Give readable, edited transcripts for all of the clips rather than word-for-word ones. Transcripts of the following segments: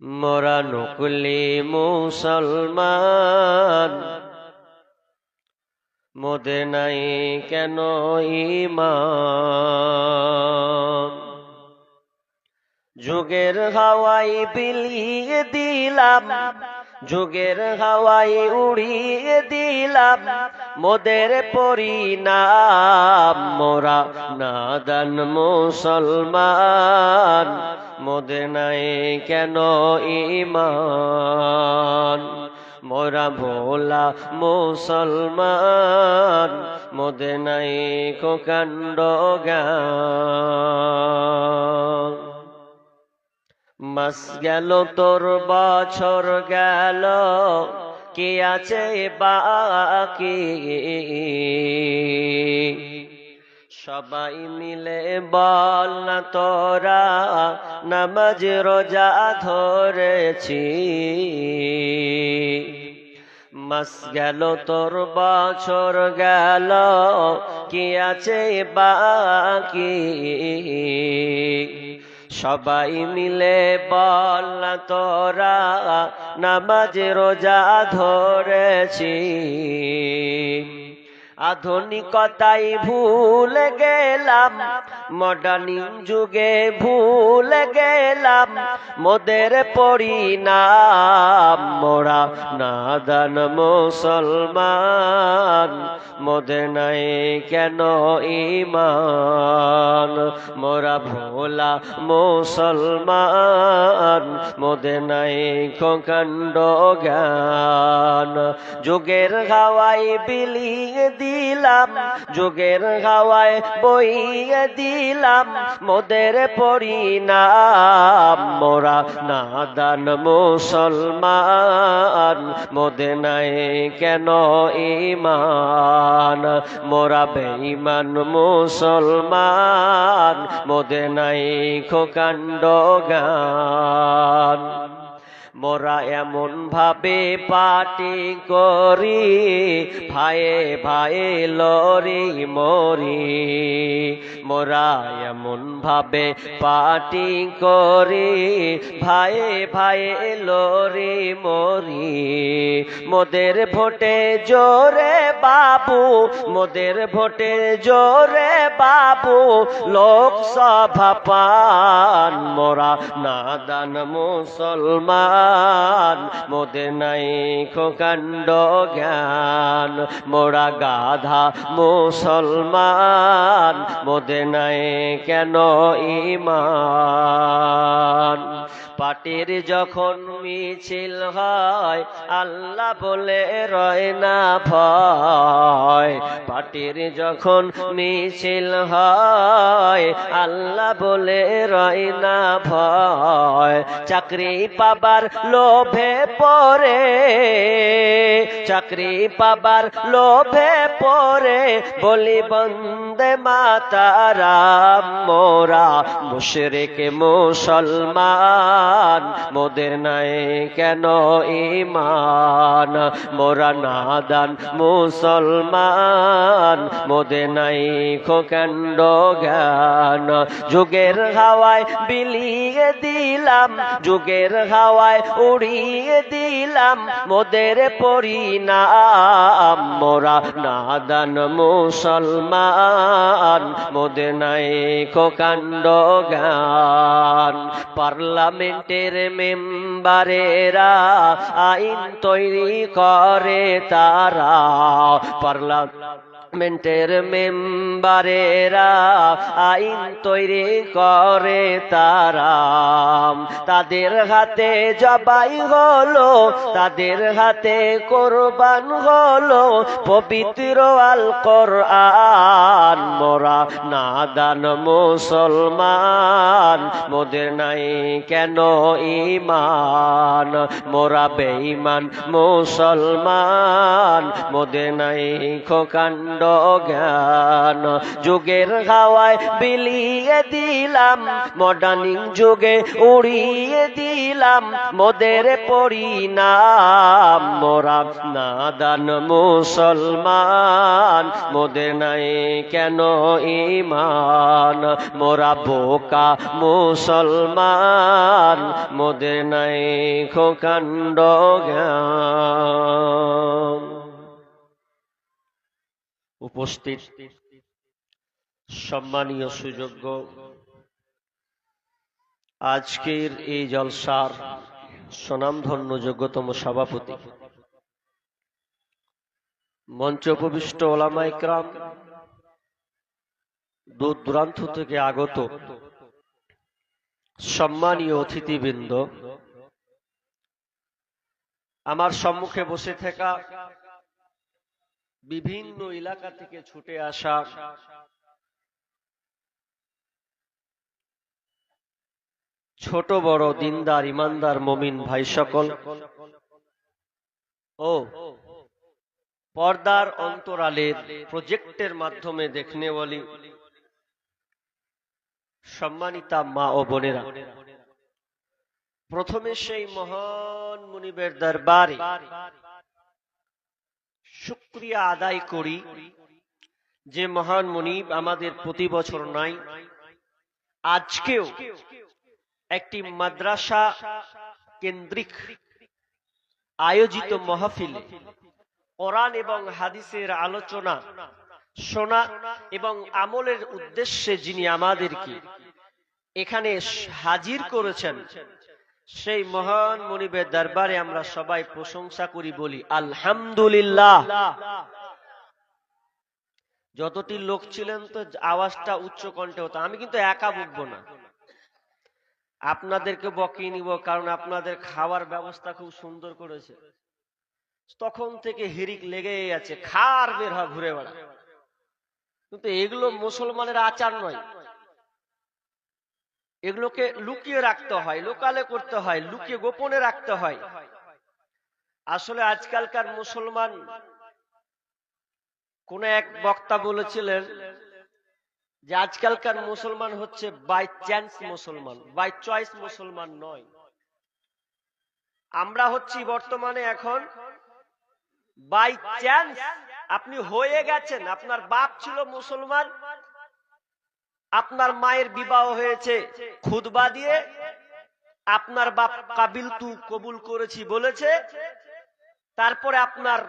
মোরা নকলি মুসলমান, মোদের নাই কেন ঈমান। যুগের হাওয়ায় বিলিয়ে দিলাম, যুগের হাওয়ায় উড়িয়ে দিলাম মোদের পরিণাম। মোরা নাদান মুসলমান, মোদের নাই কেন ঈমান। মোরা ভোলা মুসলমান, মোদের নাই কাণ্ড জ্ঞান। মাস গেল তোর বছর গেল, কে আছে বাকি? সবাই মিলে বল না তোরা নামাজ রোজা ধরেছি। মাস গেল তোর বছর গেল, কে আছে বাকি? সবাই মিলে বল না তোরা নামাজ রোজা ধরেছি। আধুনিকতাই ভুলে গেলাম, মডার্নিং যুগে ভুলে গেলাম মোদের পরিণাম। মোরা নাদান মুসলমান, মোদের নাই কেন ঈমান। মোরা ভোলা মুসলমান, মোদের নাই কাণ্ড জ্ঞান। যুগের হাওয়ায় বিলিয়ে দিলাম, যুগের হাওয়ায় বইয়ে দিলাম মোদের পরিণাম। মোরা নাদান মুসলমান, মোদের নাই কেন ঈমান। মোরা বেঈমান মুসলমান, মোদের নাই কাণ্ড জ্ঞান। মোরা এমন ভাবে পাটি করি, ভাইয়ে ভাইয়ে লরি মরি। মোরা এমন ভাবে পাটি করি, ভাইয়ে ভাইয়ে লরি মরি। মোদের ভোটে জোরে বাবু, মোদের ভোটে জোরে বাবু লোকসভা পান। মোরা নাদান মুসলমান, মোদের নাই কাণ্ড জ্ঞান। মোরা গাধা মুসলমান, মোদের নাই কেন ঈমান। পাটির যখন মিছিল হয় আল্লাহ বলে রয় না ভয়। পাটির যখন মিছিল হয় আল্লাহ বলে রয় না ভয়। চাকরি পাবার লোভে পড়ে, চাকরি পাবার লোভে পড়ে বলি বন্দে মাতারাম। মোরা মুশরিক মুসলমান, মোদের নাই কেন ঈমান। মোরা নাদান মুসলমান, মোদের নাই কাণ্ড জ্ঞান। যুগের হাওয়ায় বিলিয়ে দিলাম, যুগের হাওয়ায় উড়িয়ে দিলাম মোদের পরিণাম। মোরা নাদান মুসলমান, মোদের নাই কাণ্ড জ্ঞান। পার্লামেন্টের মেম্বারেরা আইন তৈরি করে তারা, পার্লামেন্টের মেম্বারেরা আইন তৈরি করে তারা। তাদের হাতে জবাই হলো, তাদের হাতে কোরবান হলো পবিত্র আল কোরআন। মোরা নাদান মুসলমান, মোদের নাই কেন ঈমান। মোরা বেঈমান মুসলমান, মোদের নাই কাণ্ড জ্ঞান। যুগের হাওয়ায় বিলিয়ে দিলাম, মডার্নিং যুগে উড়িয়ে দিলাম মোদের পরিণাম। মোরা নাদান মুসলমান, মোদের নাই কেন ঈমান। মোরা বোকা মুসলমান, মোদের নাই খোকাণ্ড জ্ঞান। উপস্থিত সম্মানীয় সুযোগ্য আজকের এই জলসার স্বনামধন্য যোগ্যতম সভাপতি, মঞ্চ উপবিষ্ট ওলামা ইকরাম, দূর দূরান্ত থেকে আগত সম্মানীয় অতিথিবৃন্দ, আমার সম্মুখে বসে থাকা বিভিন্ন এলাকা থেকে ছুটে আসা ছোট বড় দিনদার ইমানদার মুমিন ভাই সকল ও পর্দার অন্তরালের প্রজেক্টের মাধ্যমে দেখনে বলি সম্মানিতা মা ও বোনেরা, প্রথমে সেই মহান মুনিবের দরবারে শুকরিয়া আদায় করি যে মহান মুনিব আমাদের প্রতি বছর নাই, আজকেও একটি মাদ্রাসা কেন্দ্রিক আয়োজিত মাহফিলে কোরআন এবং হাদিসের আলোচনা শোনা এবং আমলের উদ্দেশ্যে যিনি আমাদেরকে এখানে হাজির করেছেন, সেই মহান মুনিবের দরবারে আমরা সবাই প্রশংসা করি, বলি আলহামদুলিল্লাহ। যতটি লোক ছিলেন তো আওয়াজটা উচ্চ কণ্ঠে হতো, আমি কিন্তু একা বকবো না, আপনাদেরকে বকিয়ে নিব, কারণ আপনাদের খাওয়ার ব্যবস্থা খুব সুন্দর করেছে। তখন থেকে হিরিক লেগেই আছে, খার বের হয় ঘুরে বেড়া, কিন্তু এগুলো মুসলমানের আচার নয়, এগুলোকে লুকিয়ে রাখতে হয়, লোকালে করতে হয়, লুকিয়ে গোপনে রাখতে হয়। আসলে আজকালকার মুসলমান, কোন এক বক্তা বলেছিলেন যে আজকালকার মুসলমান হচ্ছে বাই চান্স মুসলমান, বাই চয়েস মুসলমান নয়। আমরা হচ্ছি বর্তমানে এখন বাই চান্স। আপনি হয়ে গেছেন, আপনার বাপ ছিল মুসলমান, আপনার মায়ের বিবাহ হয়েছে খুতবা দিয়ে, আপনার বাপ কাবিল তু কবুল করেছি বলেছে, তারপরে আপনার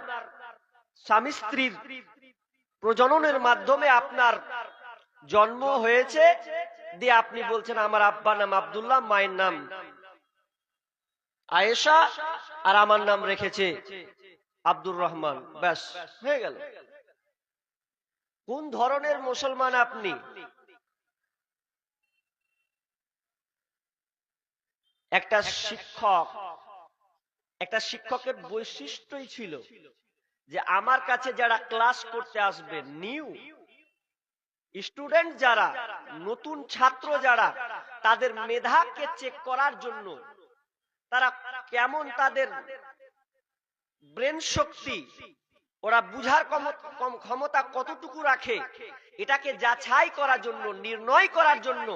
স্বামী স্ত্রীর প্রজননের মাধ্যমে আপনার জন্ম হয়েছে, দিয়ে আপনি বলছেন আমার আব্বার নাম আব্দুল্লাহ, মায়ের নাম আয়েশা, আর আমার নাম রেখেছে আব্দুর রহমান, ব্যাস হয়ে গেল। কোন ধরনের মুসলমান আপনি? একটা শিক্ষকের বৈশিষ্ট্যই ছিল যে আমার কাছে যারা ক্লাস করতে আসবে, নিউ স্টুডেন্ট যারা, নতুন ছাত্র যারা, তাদের মেধাকে চেক করার জন্য, তারা কেমন, তাদের ব্রেন শক্তি, ওরা বুঝার ক্ষমতা কতটুকু রাখে, এটাকে যাচাই করার জন্য, নির্ণয় করার জন্য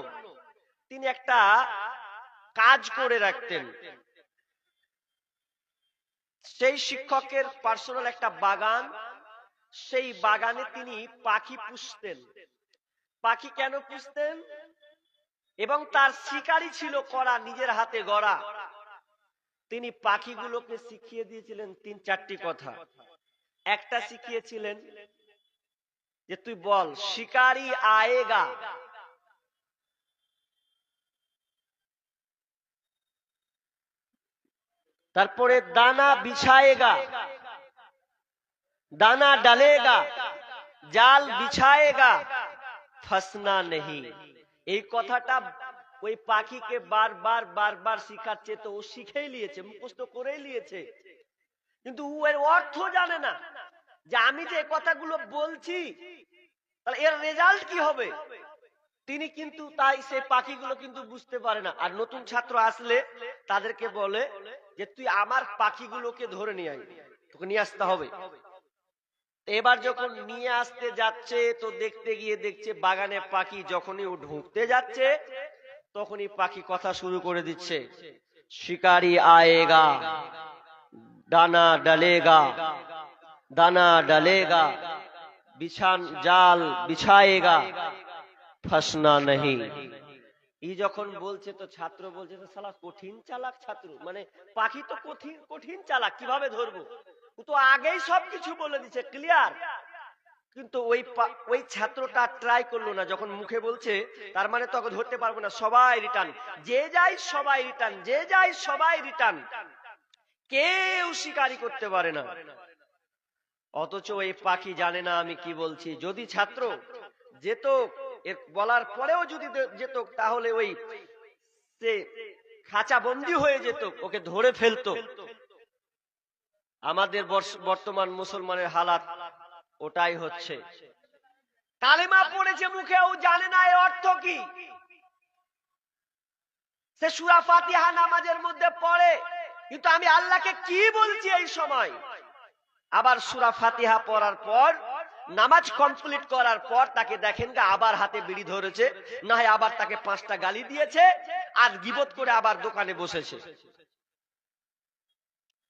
তিনি একটা কাজ করে রাখতেন। সেই শিক্ষকের পার্সোনাল একটা বাগান, সেই বাগানে তিনি পাখি পুষতেন। পাখি কেন পুষতেন? এবং তার শিকারী ছিল করা, নিজের হাতে গড়া। তিনি পাখিগুলোকে শিখিয়ে দিয়েছিলেন ৩-৪টি কথা। একটা শিখিয়েছিলেন যে তুই বল শিকারি আয়েগা, তারপরে দানা বিছায়েগা, দানা ডালেগা, জাল বিছায়েগা, ফসনা নেহি। এই কথাটা ওই পাখিকে বারবার বারবার শিখাচ্ছে, তো ও শিখেই নিয়েছে, মুখস্থ করেই নিয়েছে, কিন্তু ও এর অর্থ জানে না যে আমি যে কথাগুলো বলছি তাহলে এর রেজাল্ট কি হবে। তিনি কিন্তু তাই সেই পাখিগুলো কিন্তু বুঝতে পারে না। আর নতুন ছাত্র আসলে তাদেরকে বলে যে তুই আমার পাখিগুলোকে ধরে নিয়ে আয়, তোকে নিয়ে আসতে হবে। এবার যখন নিয়ে আসতে যাচ্ছে তো দেখতে গিয়ে দেখছে বাগানে পাখি যখনই ও ঢুকতে যাচ্ছে তখনই পাখি কথা শুরু করে দিচ্ছে, শিকারি আয়েগা, দানা ডালেগা, দানা ডালেগা, বিছান জাল বিছাएगा, फंसना नहीं। এই যখন বলছে তো ছাত্র বলছে তো শালা কঠিন চালাক ছাত্র, মানে পাখি তো কঠিন কঠিন চালাক, কিভাবে ধরবো? ও তো আগেই সবকিছু বলে দিচ্ছে ক্লিয়ার। কিন্তু ওই ছাত্রটা ট্রাই করলো না, যখন মুখে বলছে তার মানে তো ধরতে পারবো না, সবাই রিটার্ন, যে যাই সবাই রিটার্ন, যে যাই সবাই রিটার্ন, কেউ শিকারি করতে পারে না। অথচ এই পাখি জানে না আমি কি বলছি। যদি ছাত্র যেত, এর বলার পরেও যদি যেত, তাহলে ওই সে খাঁচা বন্দী হয়ে যেত, ওকে ধরে ফেলতো। আমাদের বর্তমান মুসলমানের হালাত ওটাই হচ্ছে। কালেমা পড়েছে মুখে, ও জানে না এর অর্থ কি। সে সূরা ফাতিহা নামাজের মধ্যে পড়ে, কিন্তু আমি আল্লাহকে কি বলছি এই সময়। আবার সূরা ফাতিহা পড়ার পর, নামাজ কমপ্লিট করার পর তাকে দেখেন আবার হাতে বিড়ি ধরেছে, না হয় আবার তাকে 5টা গালি দিয়েছে, আর গীবত করে আবার দোকানে বসেছে।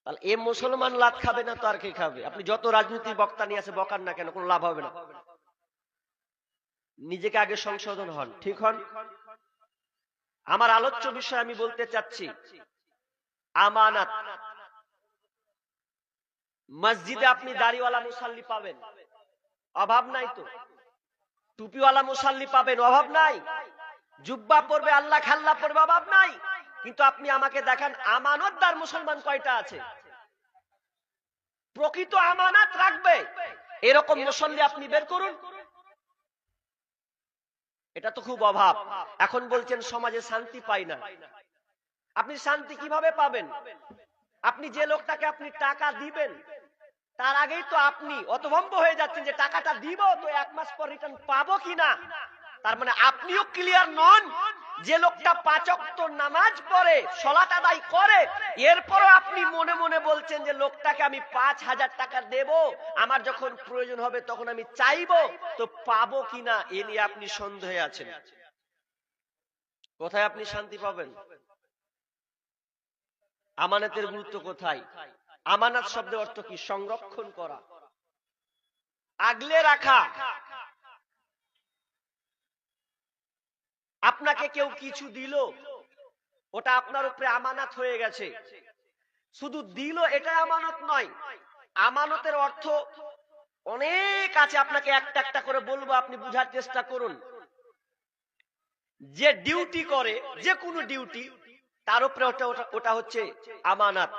তাহলে এ মুসলমান লাত খাবে না তো আর কে খাবে? আপনি যত রাজনীতির বক্তা নিয়ে আসে বকান না কেন, কোনো লাভ হবে না। নিজেকে আগে সংশোধন হন, ঠিক হন। আমার আলোচ্য বিষয় আমি বলতে চাচ্ছি আমানত। মসজিদে আপনি দাড়িওয়ালা মুসাল্লি পাবেন, অভাব নাই তো। টুপিওয়ালা মুসাল্লি পাবেন, অভাব নাই। জুব্বা পরবে, আল্লাহ খাল্লা পরবে, অভাব নাই। কিন্তু আপনি আমাকে দেখান আমানতদার মুসলমান কয়টা আছে? প্রকৃত আমানত রাখবে এরকম মুসল্লি আপনি বের করুন। এটা তো খুব অভাব। এখন বলছেন সমাজে শান্তি পাই না। আপনি শান্তি কিভাবে পাবেন? আপনি যে লোকটাকে আপনি টাকা দিবেন, তার আগেই তো আপনি অতভম্ব হয়ে যাচ্ছেন যে টাকাটা দিব তো 1 মাস পর রিটার্ন পাবো কিনা। তার মানে আপনিও ক্লিয়ার নন। যে লোকটা 5 ওয়াক্ত নামাজ পড়ে, সালাত আদায় করে, এরপরও আপনি মনে মনে বলছেন যে লোকটাকে আমি 5000 টাকা দেব, আমার যখন প্রয়োজন হবে তখন আমি চাইবো, তো পাবো কিনা এ নিয়ে আপনি সন্দেহে আছেন। কোথায় আপনি শান্তি পাবেন? আমানতের গুরুত্ব কোথায়? আমানত শব্দের অর্থ কি? সংরক্ষণ করা, আগলে রাখা। আপনাকে কেউ কিছু দিল, ওটা আপনার উপরে আমানত হয়ে গেছে। শুধু দিল এটা আমানত নয়, আমানতের অর্থ অনেক আছে। আপনাকে একটা একটা করে বলবো, আপনি বুঝার চেষ্টা করুন। যে ডিউটি করে, যে কোনো ডিউটি, তার উপরে ওটা হচ্ছে আমানত।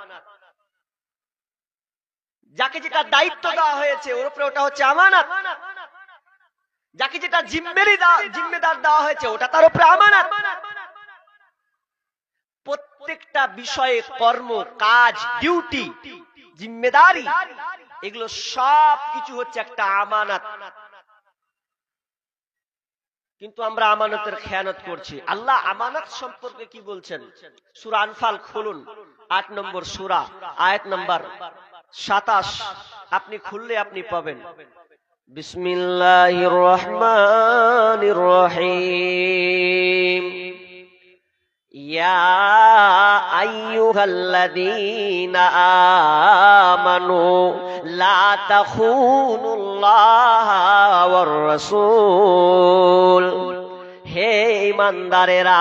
যাকে যেটা দায়িত্ব দেওয়া হয়েছে ওর উপরে ওটা হচ্ছে আমানত। যাকে যেটা জিম্মেদার দেওয়া হয়েছে ওটা তার উপরে আমানত। প্রত্যেকটা বিষয়ে কর্ম, কাজ, ডিউটি, জিম্মেদারি, এগুলো সব কিছু হচ্ছে একটা আমানত। কিন্তু আমরা আমানতের খেয়ানত করছি। আল্লাহ আমানত সম্পর্কে কি বলছেন? সূরা আনফাল খুলুন, 8 নম্বর সূরা, আয়াত নম্বর 27। আপনি খুললে আপনি পাবেন। বিসমিল্লাহির রহমানির রহিম। ইয়া আইয়ুহাল্লাযীনা আমানু লা তাখুনুল্লাহা ওয়ার রাসূল। হে ঈমানদারেরা,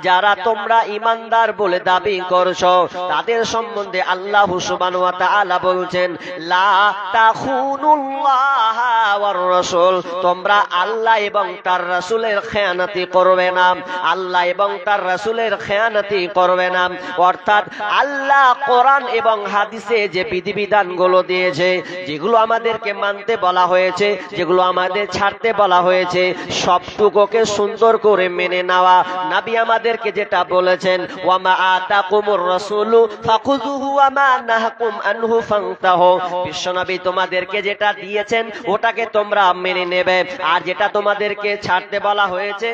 যারা তোমরা ঈমানদার বলে দাবি করছো, তাদের সম্বন্ধে আল্লাহ সুবহানাহু ওয়া তাআলা বলছেন লা তাখুনুল্লাহা ওয়ার রাসূল, তোমরা আল্লাহ এবং তার রাসূলের খেয়ানতি করবে না। আল্লাহ এবং তার রাসূলের খেয়ানতি করবে না। অর্থাৎ আল্লাহ কোরআন এবং হাদিসে যে বিধিবিধানগুলো দিয়েছে, যেগুলো আমাদেরকে মানতে বলা হয়েছে, যেগুলো আমাদের ছাড়তে বলা হয়েছে, সবটুকুকে সুন্দর সুন্দর করে মেনে নেওয়া। নবী আমাদেরকে যেটা বলেছেন, ওয়ামা আতাকুমুর রাসূলু ফাখুযুহু ওয়ামা নাহাকুম আনহু ফান্তাহু, বিশ্বনবী তোমাদেরকে যেটা দিয়েছেন ওটাকে তোমরা মেনে নেবে, আর যেটা তোমাদেরকে ছাড়তে বলা হয়েছে,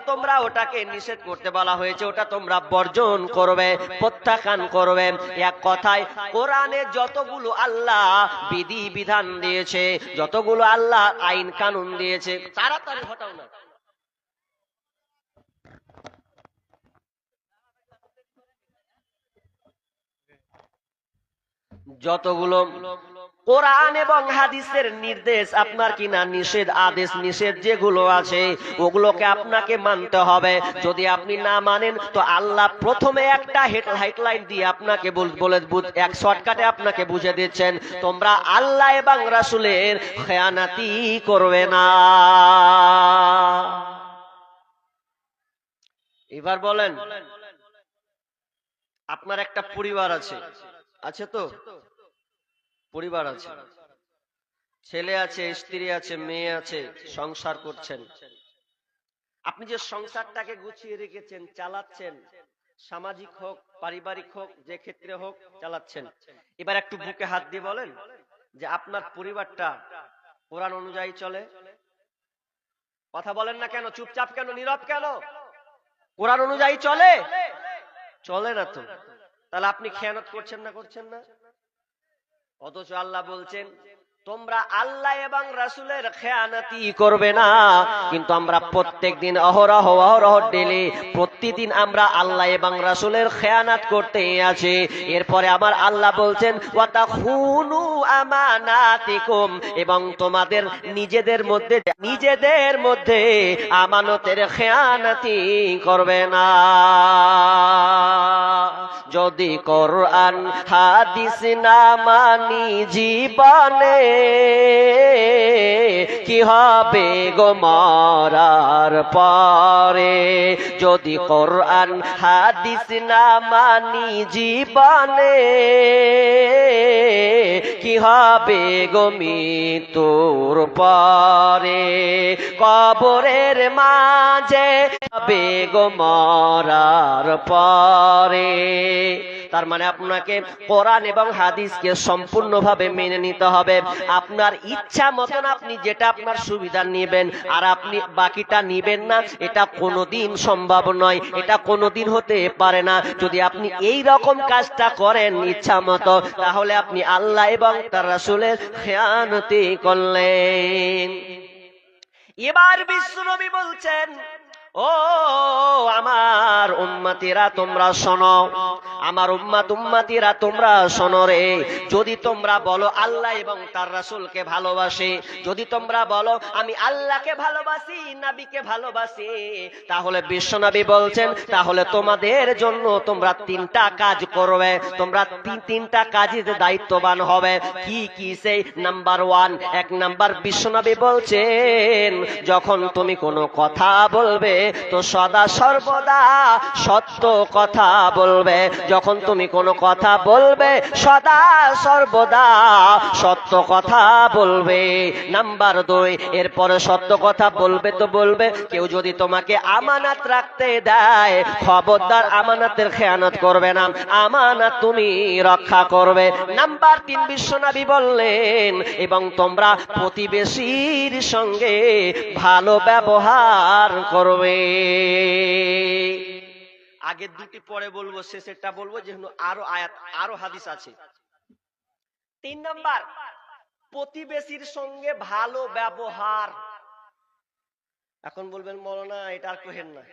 তোমরা ওটাকে নিষেধ করতে বলা হয়েছে, ওটা তোমরা বর্জন করবে, প্রত্যাখ্যান করবে। এক কথায় কোরআনে যতগুলো আল্লাহ বিধি বিধান দিয়েছে, যতগুলো আল্লাহ আইন কানুন দিয়েছে, তাড়াতাড়ি হটাও না, যতগুলো কোরআন এবং হাদিসের নির্দেশ আপনার কিনা নিষেধ, আদেশ নিষেধ যেগুলো আছে ওগুলোকে আপনাকে মানতে হবে। যদি আপনি না মানেন তো আল্লাহ প্রথমে একটা হেডলাইন দিয়ে আপনাকে বলে এক শর্টকাটে আপনাকে বুঝে দিচ্ছেন, তোমরা আল্লাহ এবং রাসূলের খেয়ানাতি করবে না। এবার বলেন, আপনার একটা পরিবার আছে, আছে তো? পরিবার আছে, ছেলে আছে, স্ত্রী আছে, মেয়ে আছে, সংসার করছেন। আপনি যে সংসারটাকে গুছিয়ে রেখেছেন, চালাচ্ছেন, সামাজিক হোক, পারিবারিক হোক, যে ক্ষেত্রে হোক চালাচ্ছেন। এবার একটু বুকে হাত দিয়ে বলেন যে আপনার পরিবারটা কোরআন অনুযায়ী চলে? কথা বলেন না কেন? চুপচাপ কেন, নীরব কেন? কোরআন অনুযায়ী চলে? চলে না তো, তাহলে আপনি খেয়ানত করছেন না, করছেন না? অথচ আল্লাহ বলছেন তোমরা আল্লাহ এবং রাসূলের খেয়ানাতি করবে না। কিন্তু আমরা প্রত্যেকদিন অহরহ ডেলি প্রতিদিন আমরা আল্লাহ এবং রাসূলের খেয়ানাত করতে আছি। এরপরে আমার আল্লাহ বলছেন ওয়াতাখুনু আমানাতিকুম, এবং তোমাদের নিজেদের মধ্যে আমানতের খেয়ানাতি করবে না। যদি কোরআন হাদিস না মানি জীবনে কি হবে গো মরার পরে? যদি কোরআন হাদিস না মানি জীবনে কি হবে গো মৃত্যুর পরে? কবরের মাঝে হবে গো মরার পরে। তার মানে আপনাকে কোরআন এবং হাদিসকে সম্পূর্ণভাবে মেনে নিতে হবে। আপনার ইচ্ছা মতন আপনি যেটা আপনার সুবিধা নেবেন আর আপনি বাকিটা নিবেন না, এটা কোনোদিন সম্ভব নয়, এটা কোনোদিন হতে পারে না। যদি আপনি এই রকম কাজটা করেন ইচ্ছা মতো, তাহলে আপনি আল্লাহ এবং তার রাসূলের খেয়ানতি করলেন। এবার বিশ্বনবী বলছেন, ও আমার উম্মতিরা তোমরা শোনো, আমার উম্মতিরা তোমরা শোনো রে। যদি তোমরা বলো আল্লাহ এবং তার রাসূলকে ভালোবাসি, যদি তোমরা বলো আমি আল্লাহকে ভালোবাসি, নবীকে ভালোবাসি, তাহলে বিশ্বনবী বলছেন তাহলে তোমাদের জন্য তোমরা তিনটা কাজ করবে, তোমরা তিনটা কাজের দায়িত্ববান হবে। কি কি? সেই নাম্বার 1, এক নাম্বার বিশ্বনবী বলছেন যখন তুমি কোনো কথা বলবে তো সদা সর্বদা সত্য কথা বলবে। যখন তুমি কোনো কথা বলবে সদা সর্বদা সত্য কথা বলবে। নাম্বার 2, এরপরে সত্য কথা বলবে তো বলবে, কেউ যদি তোমাকে আমানত রাখতে দেয় খবরদার আমানতের খেয়ানত করবে না, আমানত তুমি রক্ষা করবে। নাম্বার 3 বিশ্বনবী বললেন এবং তোমরা প্রতিবেশীর সঙ্গে ভালো ব্যবহার করবে। আগের দুটি পরে বলবো, শেষেরটা বলবো, যেহেতু আরো আয়াত আরো হাদিস আছে। 3 নাম্বার, প্রতিবেশীর সঙ্গে ভালো ব্যবহার। এখন বলবেন মৌলানা এটা আর কহেন না,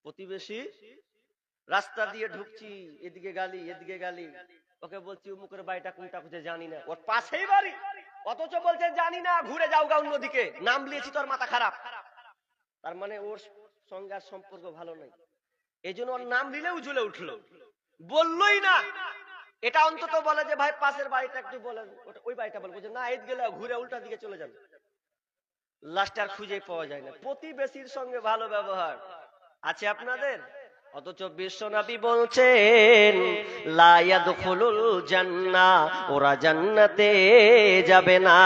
প্রতিবেশী রাস্তা দিয়ে ঢুকছি, এদিকে গালি এদিকে গালি, ওকে বলছি অমুকের বাড়িটা কোনটা খুঁজে জানি না, ওর পাশেই বাড়ি, অথচ বলছে জানি না, ঘুরে যাও গা অন্যদিকে, নাম লিয়েছি তোর মাথা খারাপ। তার মানে ওর সঙ্গে আর সম্পর্ক ভালো নেই, এই জন্য ওর নাম নিলেও ঝুলে উঠলো, বললোই না। এটা অন্তত বলে যে ভাই পাশের বাড়িটা একটু বলেন, ওই বাড়িটা বলবো যে না, এই গেলে ঘুরে উল্টা দিকে চলে যাবে, লাস্ট আর খুঁজে পাওয়া যায় না। প্রতিবেশীর সঙ্গে ভালো ব্যবহার আছে আপনাদের? অথচ বিশ্বনবী বলছেন লা ইয়াদখুলুল জান্নাহ, ওরা জান্নাতে যাবে না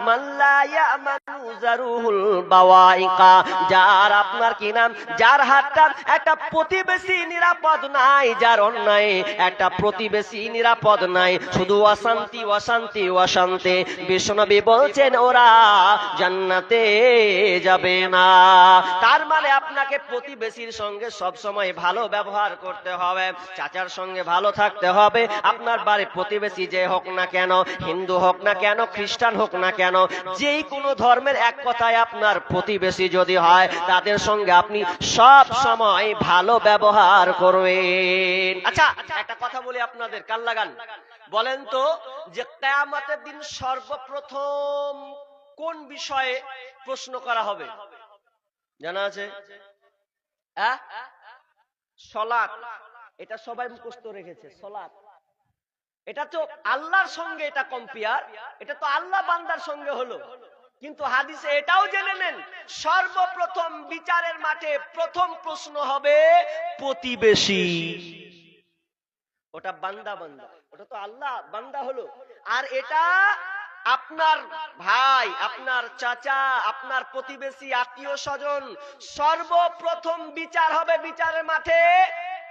মান লা ইয়ামানু ইয়াবজারুহুল বাওয়াইকা, যার আপনার কি নাম, যার হাতটা একটা প্রতিবেশী নিরাপদ নাই, যার অন্যায় একটা প্রতিবেশী নিরাপদ নাই, শুধু অশান্তি অশান্তি অশান্তি। বিশ্বনবী বলছেন ওরা জান্নাতে যাবে না। তার মানে আপনাকে প্রতিবেশীর সঙ্গে সব সময় ভালো ব্যবহার করতে হবে, চাচার সঙ্গে ভালো থাকতে হবে। আপনার বাড়ির প্রতিবেশী যে হোক না কেন, হিন্দু হোক না কেন, খ্রিস্টান হোক না কেন, যেই কোনো ধর্মের, এক কথায় আপনার প্রতিবেশী যদি হয়, তাদের সঙ্গে আপনি সব সময় ভালো ব্যবহার করবেন। আচ্ছা, একটা কথা বলি আপনাদের, কান লাগান। বলেন তো যে কিয়ামতের দিন সর্বপ্রথম কোন বিষয়ে প্রশ্ন করা হবে? জানা আছে? সালাত। এটা সবাই মুখস্থ রেখেছে, সালাত। এটা তো আল্লাহর সঙ্গে এটা কম্পেয়ার, এটা তো আল্লাহ বান্দার সঙ্গে হলো। কিন্তু হাদিসে এটাও জেনে নেন, সর্বপ্রথম বিচারের মাঠে প্রথম প্রশ্ন হবে প্রতিবেশী। ওটা বান্দা বান্দা, ওটা তো আল্লাহ বান্দা হলো। আর এটা আপনার ভাই, আপনার চাচা, আপনার প্রতিবেশী, আত্মীয় স্বজন, সর্বপ্রথম বিচার হবে বিচারের মাঠে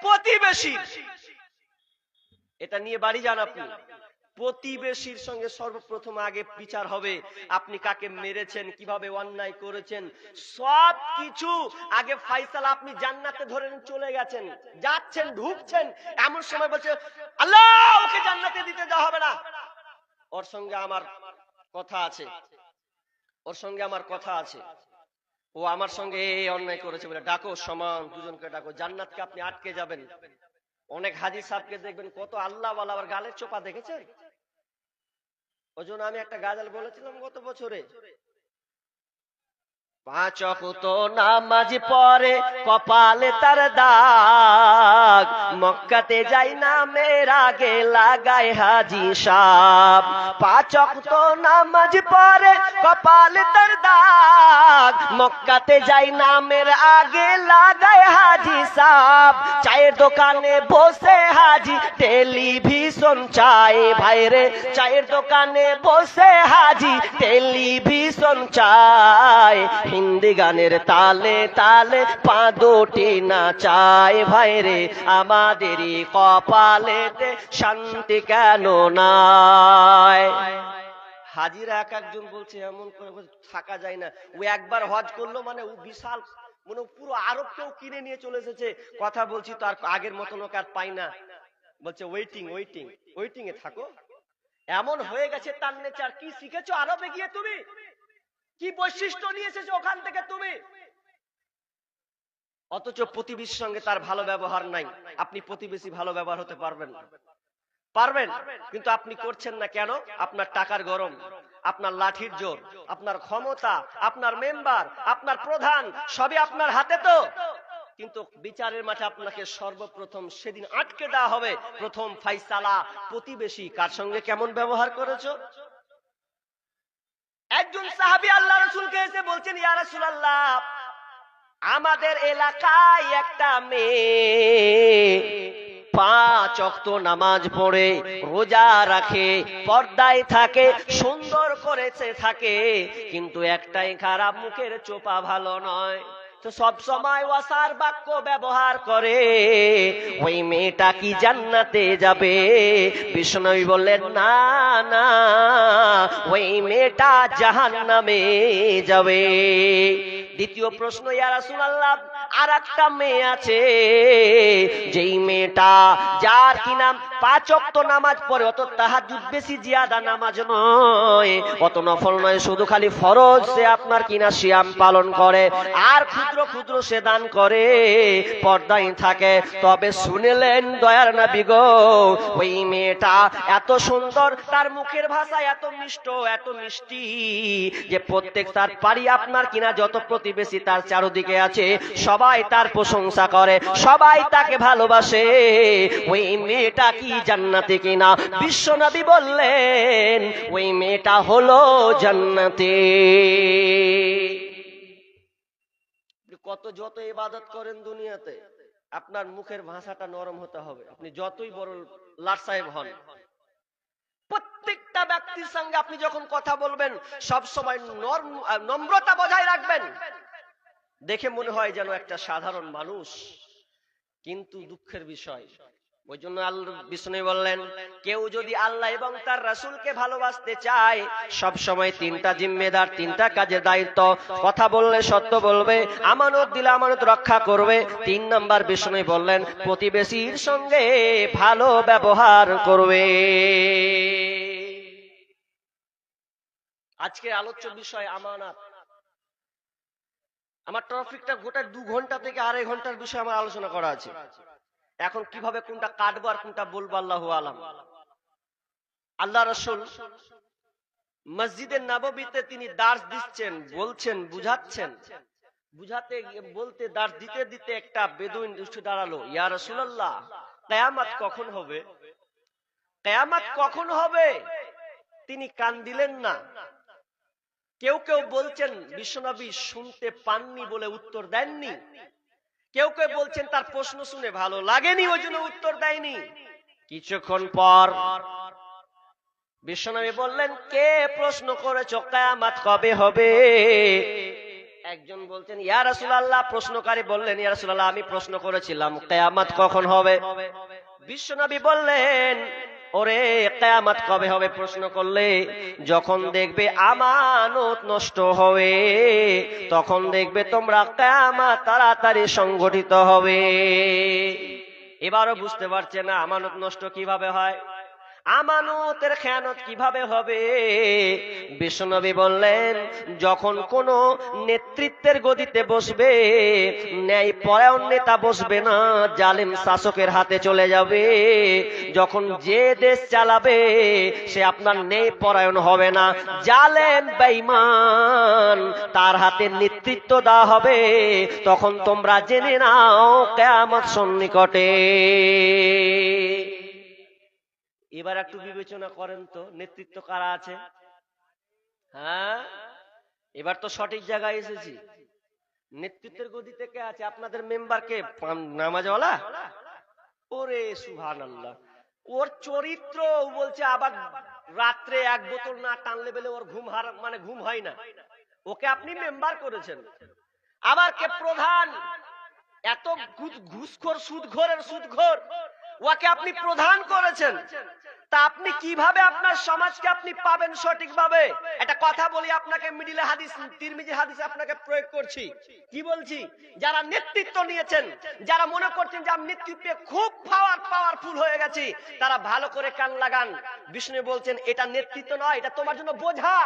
প্রতিবেশী। এটা নিয়ে বাড়ি যান আপনি, প্রতিবেশীর সঙ্গে সর্বপ্রথম আগে বিচার হবে। আপনি কাকে মেরেছেন, কিভাবে অন্যায় করেছেন, সব কিছু আগে ফাইসালা। আপনি জান্নাতে ধরেন চলে গেছেন, যাচ্ছেন, ঢুকছেন, এমন সময় বলছে আল্লাহ ওকে জান্নাতে দিতে দেওয়া হবে না, ওর সঙ্গে আমার কথা আছে, ওর সঙ্গে আমার কথা আছে, ও আমার সঙ্গে এই অন্যায় করেছে বলে ডাকো, সমান দুজনকে ডাকো, জান্নাতকে আপনি আটকে যাবেন। অনেক হাজি সাহেবকে দেখবেন কত আল্লাহ ওয়ালা, আবার গালের চোপা দেখেছেন? ওই জন্য আমি একটা গাজাল বলেছিলাম গত বছরে, 5 ওয়াক্ত নামাজ পড়ে কপালে তার দাগ, মক্কাতে যাই না মেয়ের আগে লাগায় হাজি সাহেব। 5 ওয়াক্ত নামাজ পড়ে কপালে তার দাগ, মক্কাতে যাই না মেয়ের আগে লাগায় হাজি সাহেব। চায়ের দোকানে বসে হাজি টেলিভিশন চায়, ভাইরে চায়ের দোকানে বসে হাজি টেলিভিশন চায়, হিন্দি গানের তালে তালে পা দুটি নাচায়, ভাইরে আমাদেরই কপালেতে শান্তি কেন নাই? হাজিরা এক একজন বলছে এমন করে থাকা যায় না, ও একবার হজ করলো মানে ও বিশাল, মানে পুরো আরব কেউ কিনে নিয়ে চলে এসেছে। কথা বলছি তো আর আগের মতন ওকে আর পাই না, বলছে ওয়েটিং ওয়েটিং ওয়েটিং এ থাকো। এমন হয়ে গেছে তার নেচার। কি শিখেছো আরবে গিয়ে তুমি? কি বৈশিষ্ট্য নিয়ে এসেছো ওখান থেকে তুমি? অথচ প্রতিবেশীর সঙ্গে তার ভালো ব্যবহার নাই। আপনি প্রতিবেশী ভালো ব্যবহার হতে পারবেন না, পারবেন, কিন্তু আপনি করছেন না কেন? আপনার টাকার গরম, আপনার লাঠির জোর, আপনার ক্ষমতা, আপনার মেম্বার, আপনার প্রধান, সবই আপনার হাতে তো। কিন্তু বিচারের মাঠে আপনাকে সর্বপ্রথম সেদিন আটকে দেওয়া হবে। প্রথম ফাইসালা প্রতিবেশী কার সঙ্গে কেমন ব্যবহার করেছো। একজন সাহাবী আল্লাহ রাসূলকে এসে বলছেন, ইয়া রাসূলুল্লাহ, আমাদের এলাকায় একটা মেয়ে 5 ওয়াক্ত নামাজ পড়ে, রোজা রাখে, পর্দায় থাকে, সুন্দর করেছে থাকে, কিন্তু একটাই খারাপ, মুখের চোপা ভালো নয়, তো সব সময় ওয়াসার বাক্য ব্যবহার করে, ওই মেয়েটা কি জান্নাতে যাবে? বিষ্ণু বললেন না না, ওই মেয়েটা জাহান্নামে যাবে। দ্বিতীয় প্রশ্ন, ইয়া রাসূলুল্লাহ, আর একটা মেয়ে আছে, যেই মেয়েটা, যার কি নাম 5 ওয়াক্ত নামাজ পড়ে, অত তাহাজ্জুদ বেশি জিয়াদা নামাজ নয়, অত নফল নয়, শুধু খালি ফরজ সে আপনার কিনা সিয়াম পালন করে, আর ক্ষুদ্র ক্ষুদ্র সে দান করে, পর্দায় থাকে। তবে শুনলেন দয়ার নবী গো, ওই মেয়েটা এত সুন্দর, তার মুখের ভাষা এত মিষ্ট, এত মিষ্টি, যে প্রত্যেক তার পারি আপনার কিনা যত প্রতিবেশী তার চারদিকে আছে, সবাই তার প্রশংসা করে, সবাই তাকে ভালোবাসে। ওই মেয়েটা কি জান্নাতে কিনা? বিশ্বনবী বললেন ওই মেয়েটা হলো জান্নাতে। কত যত ইবাদত করেন দুনিয়াতে, আপনার মুখের ভাষাটা নরম হতে হবে। আপনি যতই বড় লাট সাহেব হন, প্রত্যেকটা ব্যক্তি ব্যক্তির সঙ্গে আপনি যখন কথা বলবেন সব সময় নম্রতা বজায় রাখবেন। দেখে মনে হয় যেন একটা সাধারণ মানুষ, কিন্তু দুঃখের বিষয়। ওই জন্য আল্লাহ বিষ্ণু বললেন, কেউ যদি আল্লাহ এবং তার রাসূলকে ভালোবাসতে চায় সব সময় তিনটা জিম্মেদার, তিনটা কাজের দায়িত্ব। কথা বললে সত্য বলবে, আমানত দিলে আমানত রক্ষা করবে। 3 নাম্বার বিষ্ণু বললেন, প্রতিবেশীর সঙ্গে ভালো ব্যবহার করবে। আজকে আলোচ্য বিষয় আমানত। আমার টপিকটা গোটা 2 ঘন্টা থেকে 2.5 ঘন্টার বিষয় আমার আলোচনা করা আছে। এখন কিভাবে কোনটা কাটবো আর কোনটা বলবো আল্লাহু আলাম। আল্লাহ রাসূল মসজিদে নববীতে তিনি দার্স দিচ্ছেন, বলছেন, বুঝাচ্ছেন। বুঝাতে বলতে দার্স দিতে দিতে একটা বেদুইন উঠে দাঁড়ালো, ইয়া রাসূলুল্লাহ, কিয়ামত কখন হবে? কিয়ামত কখন হবে? তিনি কান দিলেন না। কেউ কেউ বলছেন বিশ্বনবী শুনতে পাননি বলে উত্তর দেননি, কেউ কেউ বলছেন তার প্রশ্ন শুনে ভালো লাগেনি ওই জন্য উত্তর দেয়নি। কিছুক্ষণ পর বিশ্বনবী বললেন, কে প্রশ্ন করেছো কিয়ামত কবে হবে? একজন বলছেন, ইয়া রাসূলুল্লাহ, প্রশ্নকারী বললেন, ইয়া রাসূলুল্লাহ, আমি প্রশ্ন করেছিলাম কিয়ামত কখন হবে? বিশ্বনবী বললেন, ওরে, কিয়ামত কবে হবে প্রশ্ন করলে যখন দেখবে আমানত নষ্ট হবে, তখন দেখবে তোমরা কিয়ামত তাড়াতাড়ি সংঘটিত হবে। এবারও বুঝতে পারছে না আমানত নষ্ট কিভাবে হয়, আমানতের খেয়ানত কিভাবে হবে। বিশ্বনবী বললেন, যখন কোন নেতৃত্বের গদিতে বসবে, ন্যায় পরায়ণ নেতা বসবে না, জালেম শাসকের হাতে চলে যাবে। যখন যে দেশ চালাবে সে আপনার ন্যায় পরায়ণ হবে না, জালেম বেঈমান তার হাতে নেতৃত্ব দেওয়া হবে। তখন তোমরা জেনে নাও কিয়ামত সন্নিকটে। এবার একটু বিবেচনা করেন তো, নেতৃত্ব কারা আছে? হ্যাঁ, এবার তো সঠিক জায়গায় এসেছি। নেতৃত্বের গদিতে কে আছে? আপনাদের মেম্বার কে? নামাজওয়ালা? ওরে সুবহানাল্লাহ, ওর চরিত্র বলছে আবার রাত্রে 1 বোতল না টানলে বেলে ওর ঘুম হয় না। ওকে আপনি মেম্বার করেছেন। আবার কে প্রধান? এত ঘুষখোর, সুদখোর, ওকে আপনি প্রধান করেছেন। তা আপনি কিভাবে আপনার সমাজকে আপনি পাবেন সঠিকভাবে? একটা কথা বলি আপনাকে, মিডিলে হাদিস, তিরমিজি হাদিস আপনাকে প্রয়োগ করছি। কি বলছি? যারা নেতৃত্ব নিয়েছেন, যারা মনে করছেন যে আমি নেতৃত্বে খুব পাওয়ারফুল হয়ে গেছি, তারা ভালো করে কান লাগান। বিষ্ণু বলছেন, এটা নেতৃত্ব নয়, এটা তোমার জন্য বোঝা।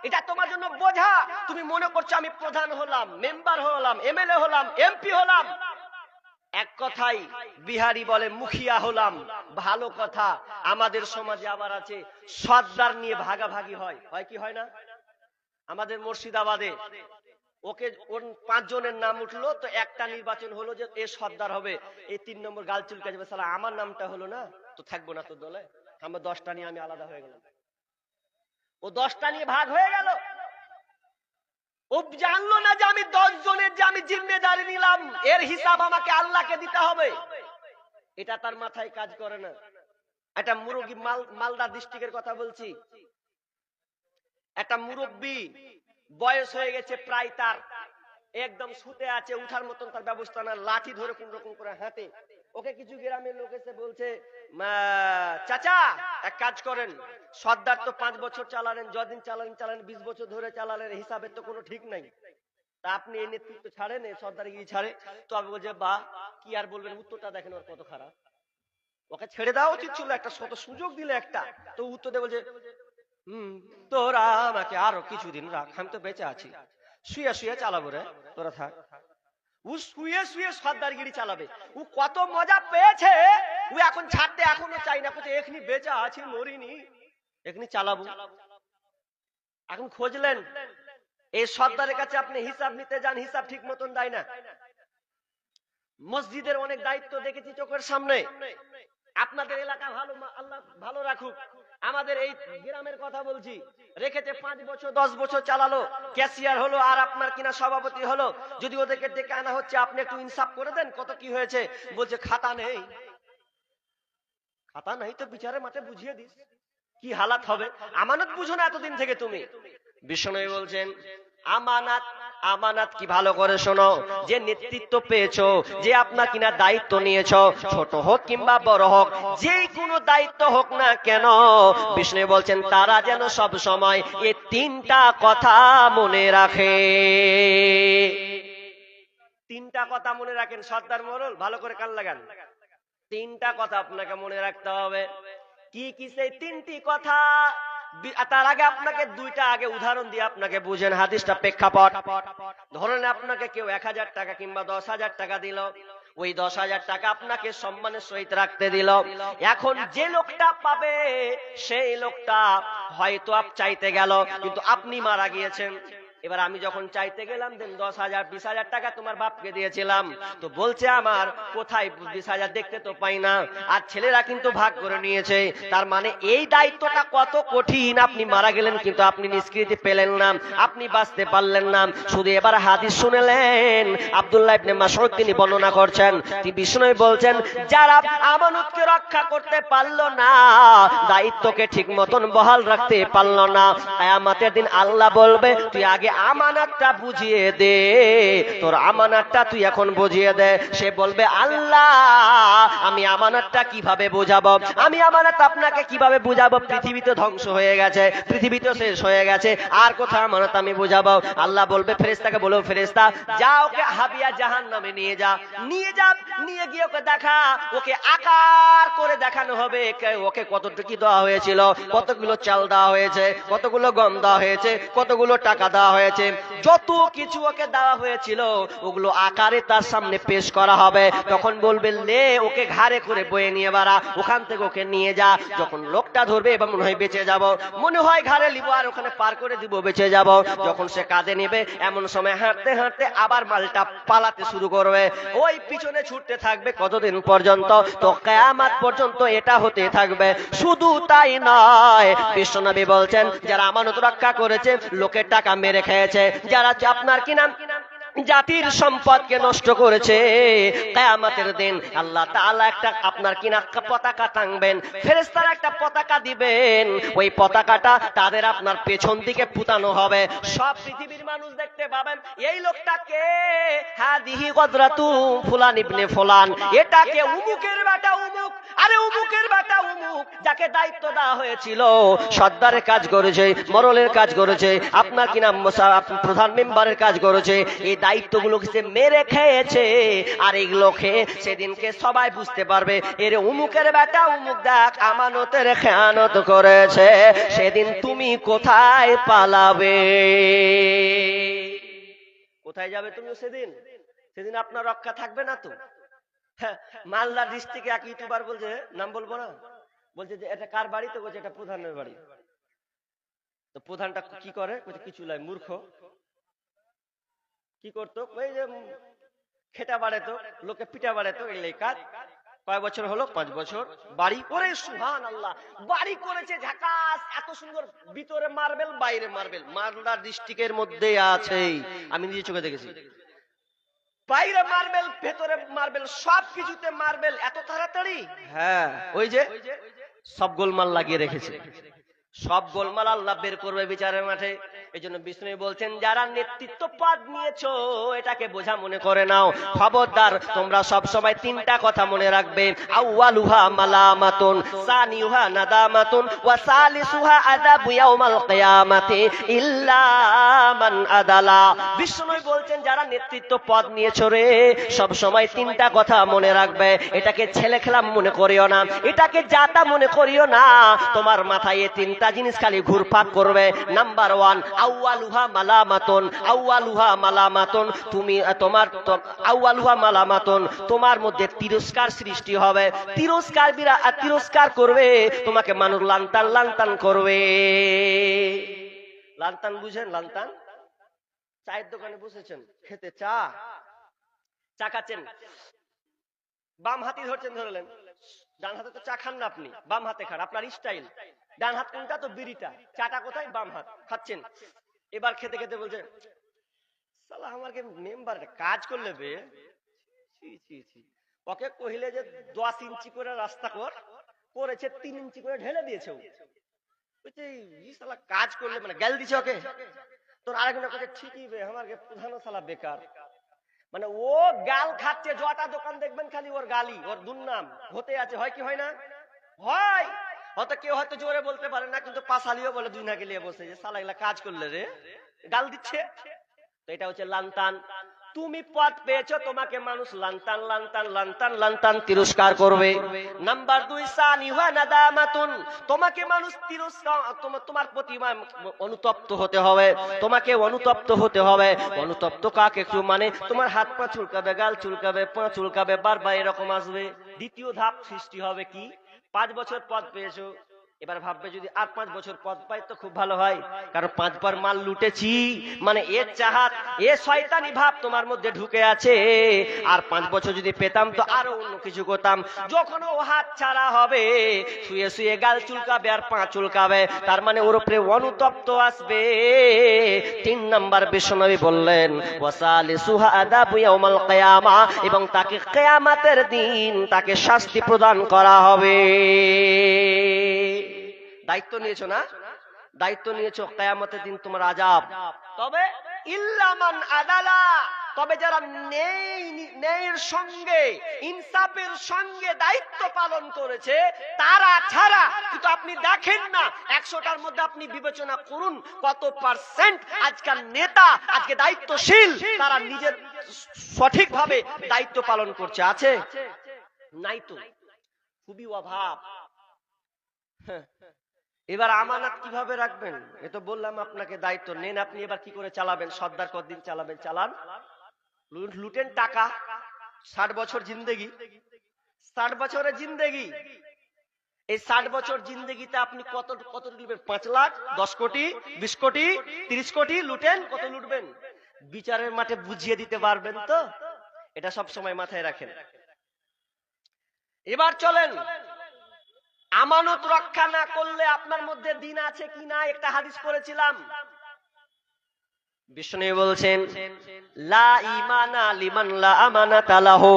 এটা তোমার জন্য বোঝা। তুমি মনে করছো আমি প্রধান হলাম, মেম্বার হলাম, এমএলএ হলাম, এমপি হলাম। এক কথাই বিহারি বলে মুখিয়া হলাম, ভালো কথা। আমাদের সমাজে আবার আছে সর্দার নিয়ে ভাগাভাগি হয় কি হয় না? আমাদের মুর্শিদাবাদে ওকে 5 জনের নাম উঠলো, তো একটা নির্বাচন হলো যে এ সর্দার হবে, এই 3 নম্বর গাল চুলকে যাবে, শালা আমার নামটা হলো না, তো থাকবো না তোর দলে। আমরা 10টা নিয়ে আমি আলাদা হয়ে গেলাম, ও 10টা নিয়ে ভাগ হয়ে গেল। ও জানলো না যে আমি 10 জনের যে আমি জিম্মেদারি নিলাম, এর হিসাব আমাকে আল্লাহকে দিতে হবে। এটা তার মাথায় কাজ করে না। একটা মুরব্বী, মালদা ডিস্ট্রিক্টের কথা বলছি, একটা মুরব্বী বয়স হয়ে গেছে প্রায়, তার একদম শুতে আছে, উঠার মতন তার ব্যবস্থা না, লাঠি ধরে কোন রকম করে হাঁটে। ওকে কিছু গ্রামের লোক এসে বলছে, চাচা এক কাজ করেন, সর্দার তো 5 বছর চালালেন, যদিন চালালেন 20 বছর ধরে চালালেন, হিসাবের তো কোনো ঠিক নাই, তা আপনি এই নেতৃত্ব ছাড়েন, এই সর্দারগিরি ছাড়ে। তো আমি বলছে, বাহ, কি আর বলবেন, উত্তরটা দেখেন ওর কত খারাপ। ওকে ছেড়ে দেওয়া উচিত ছিল, একটা শত সুযোগ দিলে একটা। তো উত্তর দিয়ে বলছে, তোরা আমাকে আরো কিছুদিন রাখ, আমি তো বেঁচে আছি, শুয়ে শুয়ে চালাবো রে, তোরা থাক। ও শুয়ে শুয়ে সর্দারগিরি চালাবে, ও কত মজা পেয়েছে, ও এখন ছাড়তে এখনো চাই না, বলছে এখনি বেঁচে আছি, মরিনি, এখনি চালাবো। এখন খুঁজলেন, এই সর্দারের কাছে আপনি হিসাব নিতে যান, হিসাব ঠিক মতন দেয় না। মসজিদের অনেক দায়িত্ব দেখেছি চোখের সামনে। আপনাদের এলাকা ভালো, আল্লাহ ভালো রাখুক। আমাদের এই গ্রামের কথা বলছি, রেখেছে 5 বছর 10 বছর চালালো, ক্যাশিয়ার হলো আর আপনার কিনা সভাপতি হলো। যদি ওদেরকে ডেকে আনা হচ্ছে, আপনি একটু ইনসাফ করে দেন, কত কি হয়েছে, বলছে খাতা নেই। খাতা নাই তো বিচারে মাঠে বুঝিয়ে দিস। কি হালাত হবে। আমানত বুঝো না এতদিন থেকে তুমি। বিষ্ণু বলছেন আমানত, আমানত কি ভালো করে শোনো, যে নেতৃত্ব পেয়েছো, যে আপনার কিনা দায়িত্ব নিয়েছো, ছোট হোক কিংবা বড় হোক, যেই কোনো দায়িত্ব হোক না কেন, বিষ্ণু বলছেন তারা যেন সব সময় এই তিনটা কথা মনে রাখে। তিনটা কথা মনে রাখেন সর্দার মোড়ল, ভালো করে কান লাগান। তিনটা কথা আপনাকে মনে রাখতে হবে। কি কি সেই তিনটি কথা? তার আগে আপনাকে দুইটা আগে উদাহরণ দিয়ে আপনাকে বুঝেন হাদিসটা প্রেক্ষাপট। ধরেন আপনাকে কেউ 1000 টাকা কিংবা 10,000 টাকা দিল, ওই 10,000 টাকা আপনাকে সম্মানের সহিত রাখতে দিল। এখন যে লোকটা পাবে সেই লোকটা হয়তো আপ চাইতে গেল, কিন্তু আপনি মারা গিয়েছেন। এবার আমি যখন চাইতে গেলাম, দেন 10,000 20,000 টাকা তোমার বাপকে দিয়েছিলাম, তো বলছে আমার কোথায় 20,000 দেখতে তো পাই না, আর ছেলেরা কিন্তু ভাগ করে নিয়েছে। তার মানে এই দায়িত্বটা কত কঠিন। আপনি মারা গেলেন কিন্তু আপনি নিষ্কৃতি পেলেন না, আপনি বাঁচতে পারলেন না। শুধু এবার হাদিস শুনলেন, আব্দুল্লাহ ইবনে মাসউদ তিনি বর্ণনা করছেন, তিনি বিষ্ণু বলছেন যারা আমানতকে রক্ষা করতে পারলো না, দায়িত্বকে ঠিক মতন বহাল রাখতে পারলো না, কিয়ামতের দিন আল্লাহ বলবে তুই আগে আমানতটা বুঝিয়ে দে, তোর আমানতটা তুই এখন বুঝিয়ে দে। সে বলবে আল্লাহ আমি আমানতটা কিভাবে বুঝাবো, আমি আমানত আপনাকে কিভাবে বুঝাবো, পৃথিবী তো ধ্বংস হয়ে গেছে, পৃথিবী তো শেষ হয়ে গেছে, আর কোথায় আমানত আমি বুঝাবো। আল্লাহ বলবে ফেরেশতাকে বলো, ফেরেশতা যা ওকে হাবিয়া জাহান্নামে নিয়ে যা, নিয়ে যা, নিয়ে গিয়ে ওকে দেখা, ওকে আকার করে দেখানো হবে ওকে কতটুকু দেওয়া হয়েছিল, কতগুলো চাল দেওয়া হয়েছে, কতগুলো গম দেওয়া হয়েছে, কতগুলো টাকা দেওয়া হয়েছে, যত কিছু ওকে দেওয়া হয়েছিল ওগুলো আকারে তার সামনে পেশ করা হবে। তখন বলবে লে ওকে ঘাড়ে করে বয়ে নিয়ে বাড়া, ওখান থেকে ওকে নিয়ে যা। যখন লোকটা ধরবে এবার মনে হয় বেঁচে যাব, মনে হয় ঘাড়ে লিব আর ওখানে পার করে দিব, বেঁচে যাব। যখন সে কাঁধে নেবে এমন সময় হাঁটতে হাঁটতে আবার মালটা পালাতে শুরু করবে, ওই পিছনে ছুটতে থাকবে কতদিন পর্যন্ত, তো কিয়ামত পর্যন্ত এটা হতে থাকবে। শুধু তাই নয়, বিশ্বনবী বলছেন যারা আমানত রক্ষা করেছে, লোকের টাকা মেরে খেয়েছে, যারা আপনার কি নাম জাতির সম্পদকে নষ্ট করেছে, কিয়ামতের দিন আল্লাহ তাআলা একটা আপনার কিনা পতাকা টাঙবেন, ফেরেশতারা একটা পতাকা দিবেন, ওই পতাকাটা তাদের আপনার পেছন দিকে পুতানো হবে। সব পৃথিবীর মানুষ দেখতে পাবেন এই লোকটাকে, হাদিহি গদরাতু ফুলান ইবনে ফুলান, এটাকে উমুকের বেটা উমুক, আরে উমুকের বেটা উমুক, যাকে দায়িত্ব দেওয়া হয়েছিল, সর্দারের কাজ করেছে, মরলের কাজ করেছে, আপনার কিনা প্রধান মেম্বারের কাজ করেছে, এই দায়িত্বগুলোকে সে মেরে খেয়েছে। আর এইগুলোকে সেদিনকে সবাই বুঝতে পারবে এর উমুকের বেটা উমুক দেখ আমানতের খেয়ানত করেছে, সেদিন তুমি কোথায় পালাবে, কোথায় যাবে তুমি সেদিন? সেদিন আপনার রক্ষা থাকবে না তো। মালদা ডিস্ট্রিক্টে এক ইউটিউবার বলছে, নাম বলবো না, বলছে যে এটা কার বাড়ি, তো বলছে এটা প্রধানের বাড়ি। তো প্রধানটা কি করে, বলছে কিছু লাই মূর্খ, কি করতো ওই যে খেটা বাড়াতো, লোকে পিঠা বাড়াতো, এই কাজ। কয় বছর হলো? 5 বছর। বাড়ি করে সুবহানাল্লাহ, বাড়ি করেছে ঝাকাস, এত সুন্দর, ভিতরে মার্বেল বাইরে মার্বেল, মালদা ডিস্ট্রিক্টের মধ্যে আছে, আমি নিজে চোখে দেখেছি। বাইরে মার্বেল ভেতরে মার্বেল, সব কিছুতে মার্বেল, এত তাড়াতাড়ি। হ্যাঁ, ওই যে সব গোলমাল লাগিয়ে রেখেছে, সব গোলমাল আল্লাহ বের করবে বিচারের মাঠে। এই জন্য বিষ্ণু বলছেন যারা নেতৃত্ব পদ নিয়েছো এটাকে বোঝা মনে করে নাও। খবরদার তোমরা সব সময় তিনটা কথা মনে রাখবে, আউয়ালুহা মালামাতুন, সানিউহা নাদামাতুন, ওয়া সালিসুহা আযাবু ইয়াউমাল কিয়ামাতি ইল্লা মান আদালা। বিষ্ণু বলছেন যারা নেতৃত্ব পদ নিয়েছো রে, সব সময় তিনটা কথা মনে রাখবে। এটাকে ছেলে খেলা মনে করিও না, এটাকে জাতা মনে করিও না, তোমার মাথায় এই তিনটা জিনিস খালি ঘুরপাক করবে। নাম্বার 1 আউয়ালুহা মালামাতুন, আউয়ালুহা মালামাতুন, তুমি তোমার আউয়ালুহা মালামাতুন, তোমার মধ্যে তিরস্কার সৃষ্টি হবে, তিরস্কার করবে তোমাকে, মানুষ লান্তান লান্তান করবে। লান্তান বুঝেন? লান্তান চায়ের দোকানে বসেছেন, খেতে চা খাচ্ছেন, বাম হাতি ধরছেন, ধরলেন, ডান হাতে তো চা খান না আপনি, বাম হাতে খান, আপনার স্টাইল। ডান হাত কোনটা? তো বিড়িটা, চাটা কোথায়? বাম হাত, খাচ্ছেন। এবার খেতে খেতে বলছে শালা আমাকে মেম্বার কাজ করলে বে, ওকে কহিলে যে 10 ইঞ্চি করে রাস্তা করেছে, 3 ইঞ্চি করে ঢেলে দিয়েছে। বলছে ই শালা কাজ করলে মানে গাল দিছে ওকে। তোর আরেকজনের কাছে ঠিকই বে আমার প্রধানও শালা বেকার। মানে ও গাল খাচ্ছে, যটা দোকান দেখবেন খালি ওর গালি, ওর দুর্নাম হতে আছে। হয় কি হয় না? হয়। হয়তো কেউ হয়তো জোরে বলতে পারে না, কিন্তু পাশালিও বলে দুই না গেলিয়ে বসে যে শালা এগুলা কাজ করলে রে, গাল দিচ্ছে। তো এটা হচ্ছে লান্তান। তুমি পদ পেয়েছো, তোমাকে মানুষ লান্তান লান্তান লান্তান লান্তান তিরস্কার করবে। নাম্বার 2 সানি ওয়া নাদামাতুন, তোমাকে মানুষ তিরস্কার, তোমার প্রতি অনুতপ্ত হতে হবে, তোমাকে অনুতপ্ত হতে হবে। অনুতপ্ত কাকে একটু মানে তোমার হাত পা চুলকাবে, গাল চুলকাবে, পা চুলকাবে, বারবার এরকম আসবে। দ্বিতীয় ধাপ সৃষ্টি হবে কি? 5 বছর পদ পেয়েছো, এবার ভাববে যদি আর 5 বছর পদ পাই তো খুব ভালো হয়, কারণ 5 বার মাল লুটেছি, মানে এর চাহাত, এ শয়তানি ভাব তোমার মধ্যে ঢুকে আছে। আর 5 বছর যদি পেতাম তো আরো অন্য কিছু করতাম। যখন ও হাত ছাড়া হবে, শুয়ে শুয়ে গাল চুলকাবে আর পা চুলকাবে, তার মানে ওর উপরে অনুতপ্ত আসবে। 3 নাম্বার বিশ্বনবী বললেন ওয়াসালিসুহা আযাবু ইয়াউমাল কিয়ামা, এবং তাকে কিয়ামতের দিন তাকে শাস্তি প্রদান করা হবে। দায়িত্ব নিয়েছো না? দায়িত্ব নিয়েছো, কিয়ামতের দিন তোমার আযাব। তবে ইল্লামান আদালা, তবে যারা ন্যায়ের সঙ্গে ইনসাফের সঙ্গে দায়িত্ব পালন করেছে তারা ছাড়া। কিন্তু আপনি দেখেন না 100টার মধ্যে আপনি বিবেচনা করুন কত পার্সেন্ট আজকাল নেতা, আজকে দায়িত্বশীল, তারা নিজের সঠিকভাবে দায়িত্ব পালন করছে? আছে? নাই তো, খুবই অভাব। এবার আমানত কিভাবে রাখবেন? এ তো বললাম আপনাকে দায়িত্ব নেন, আপনি এবার কি করে চালাবেন? সর্দার কতদিন চালাবেন? চালান, লুটেন টাকা। 60 বছর জিন্দেগি, 60 বছরের জিন্দেগি। এই 60 বছর জিন্দেগিতে আপনি কত কত লুটবেন? 5 লাখ, 10 কোটি, 20 কোটি, 30 কোটি লুটেন, কত লুটবেন? বিচারের মাঠে বুঝিয়ে দিতে পারবেন তো? এটা সব সময় মাথায় রাখেন। এবার চলেন, আমানত রক্ষা না করলে আপনার মধ্যে দিন আছে কি না, একটা হাদিস পড়েছিলাম। বিষ্ণু বলছেন লা ঈমানা লিমান লা আমানাতা লাহু,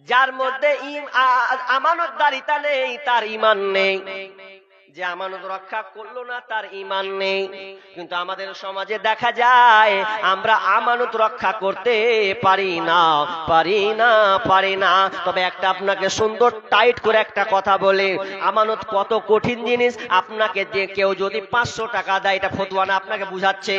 যার মধ্যে আমানতদারিতা নেই তার ঈমান নেই। যে আমানত রক্ষা করলো না তার ঈমান নেই। কিন্তু আমাদের সমাজে দেখা যায় আমরা আমানত রক্ষা করতে পারি না, পারি না, পারি না। তবে একটা আপনাকে সুন্দর টাইট করে একটা কথা বলে, আমানত কত কঠিন জিনিস। আপনাকে যে কেউ যদি 500 টাকা দেয়, এটা ফতোয়া না, আপনাকে বুঝাচ্ছে,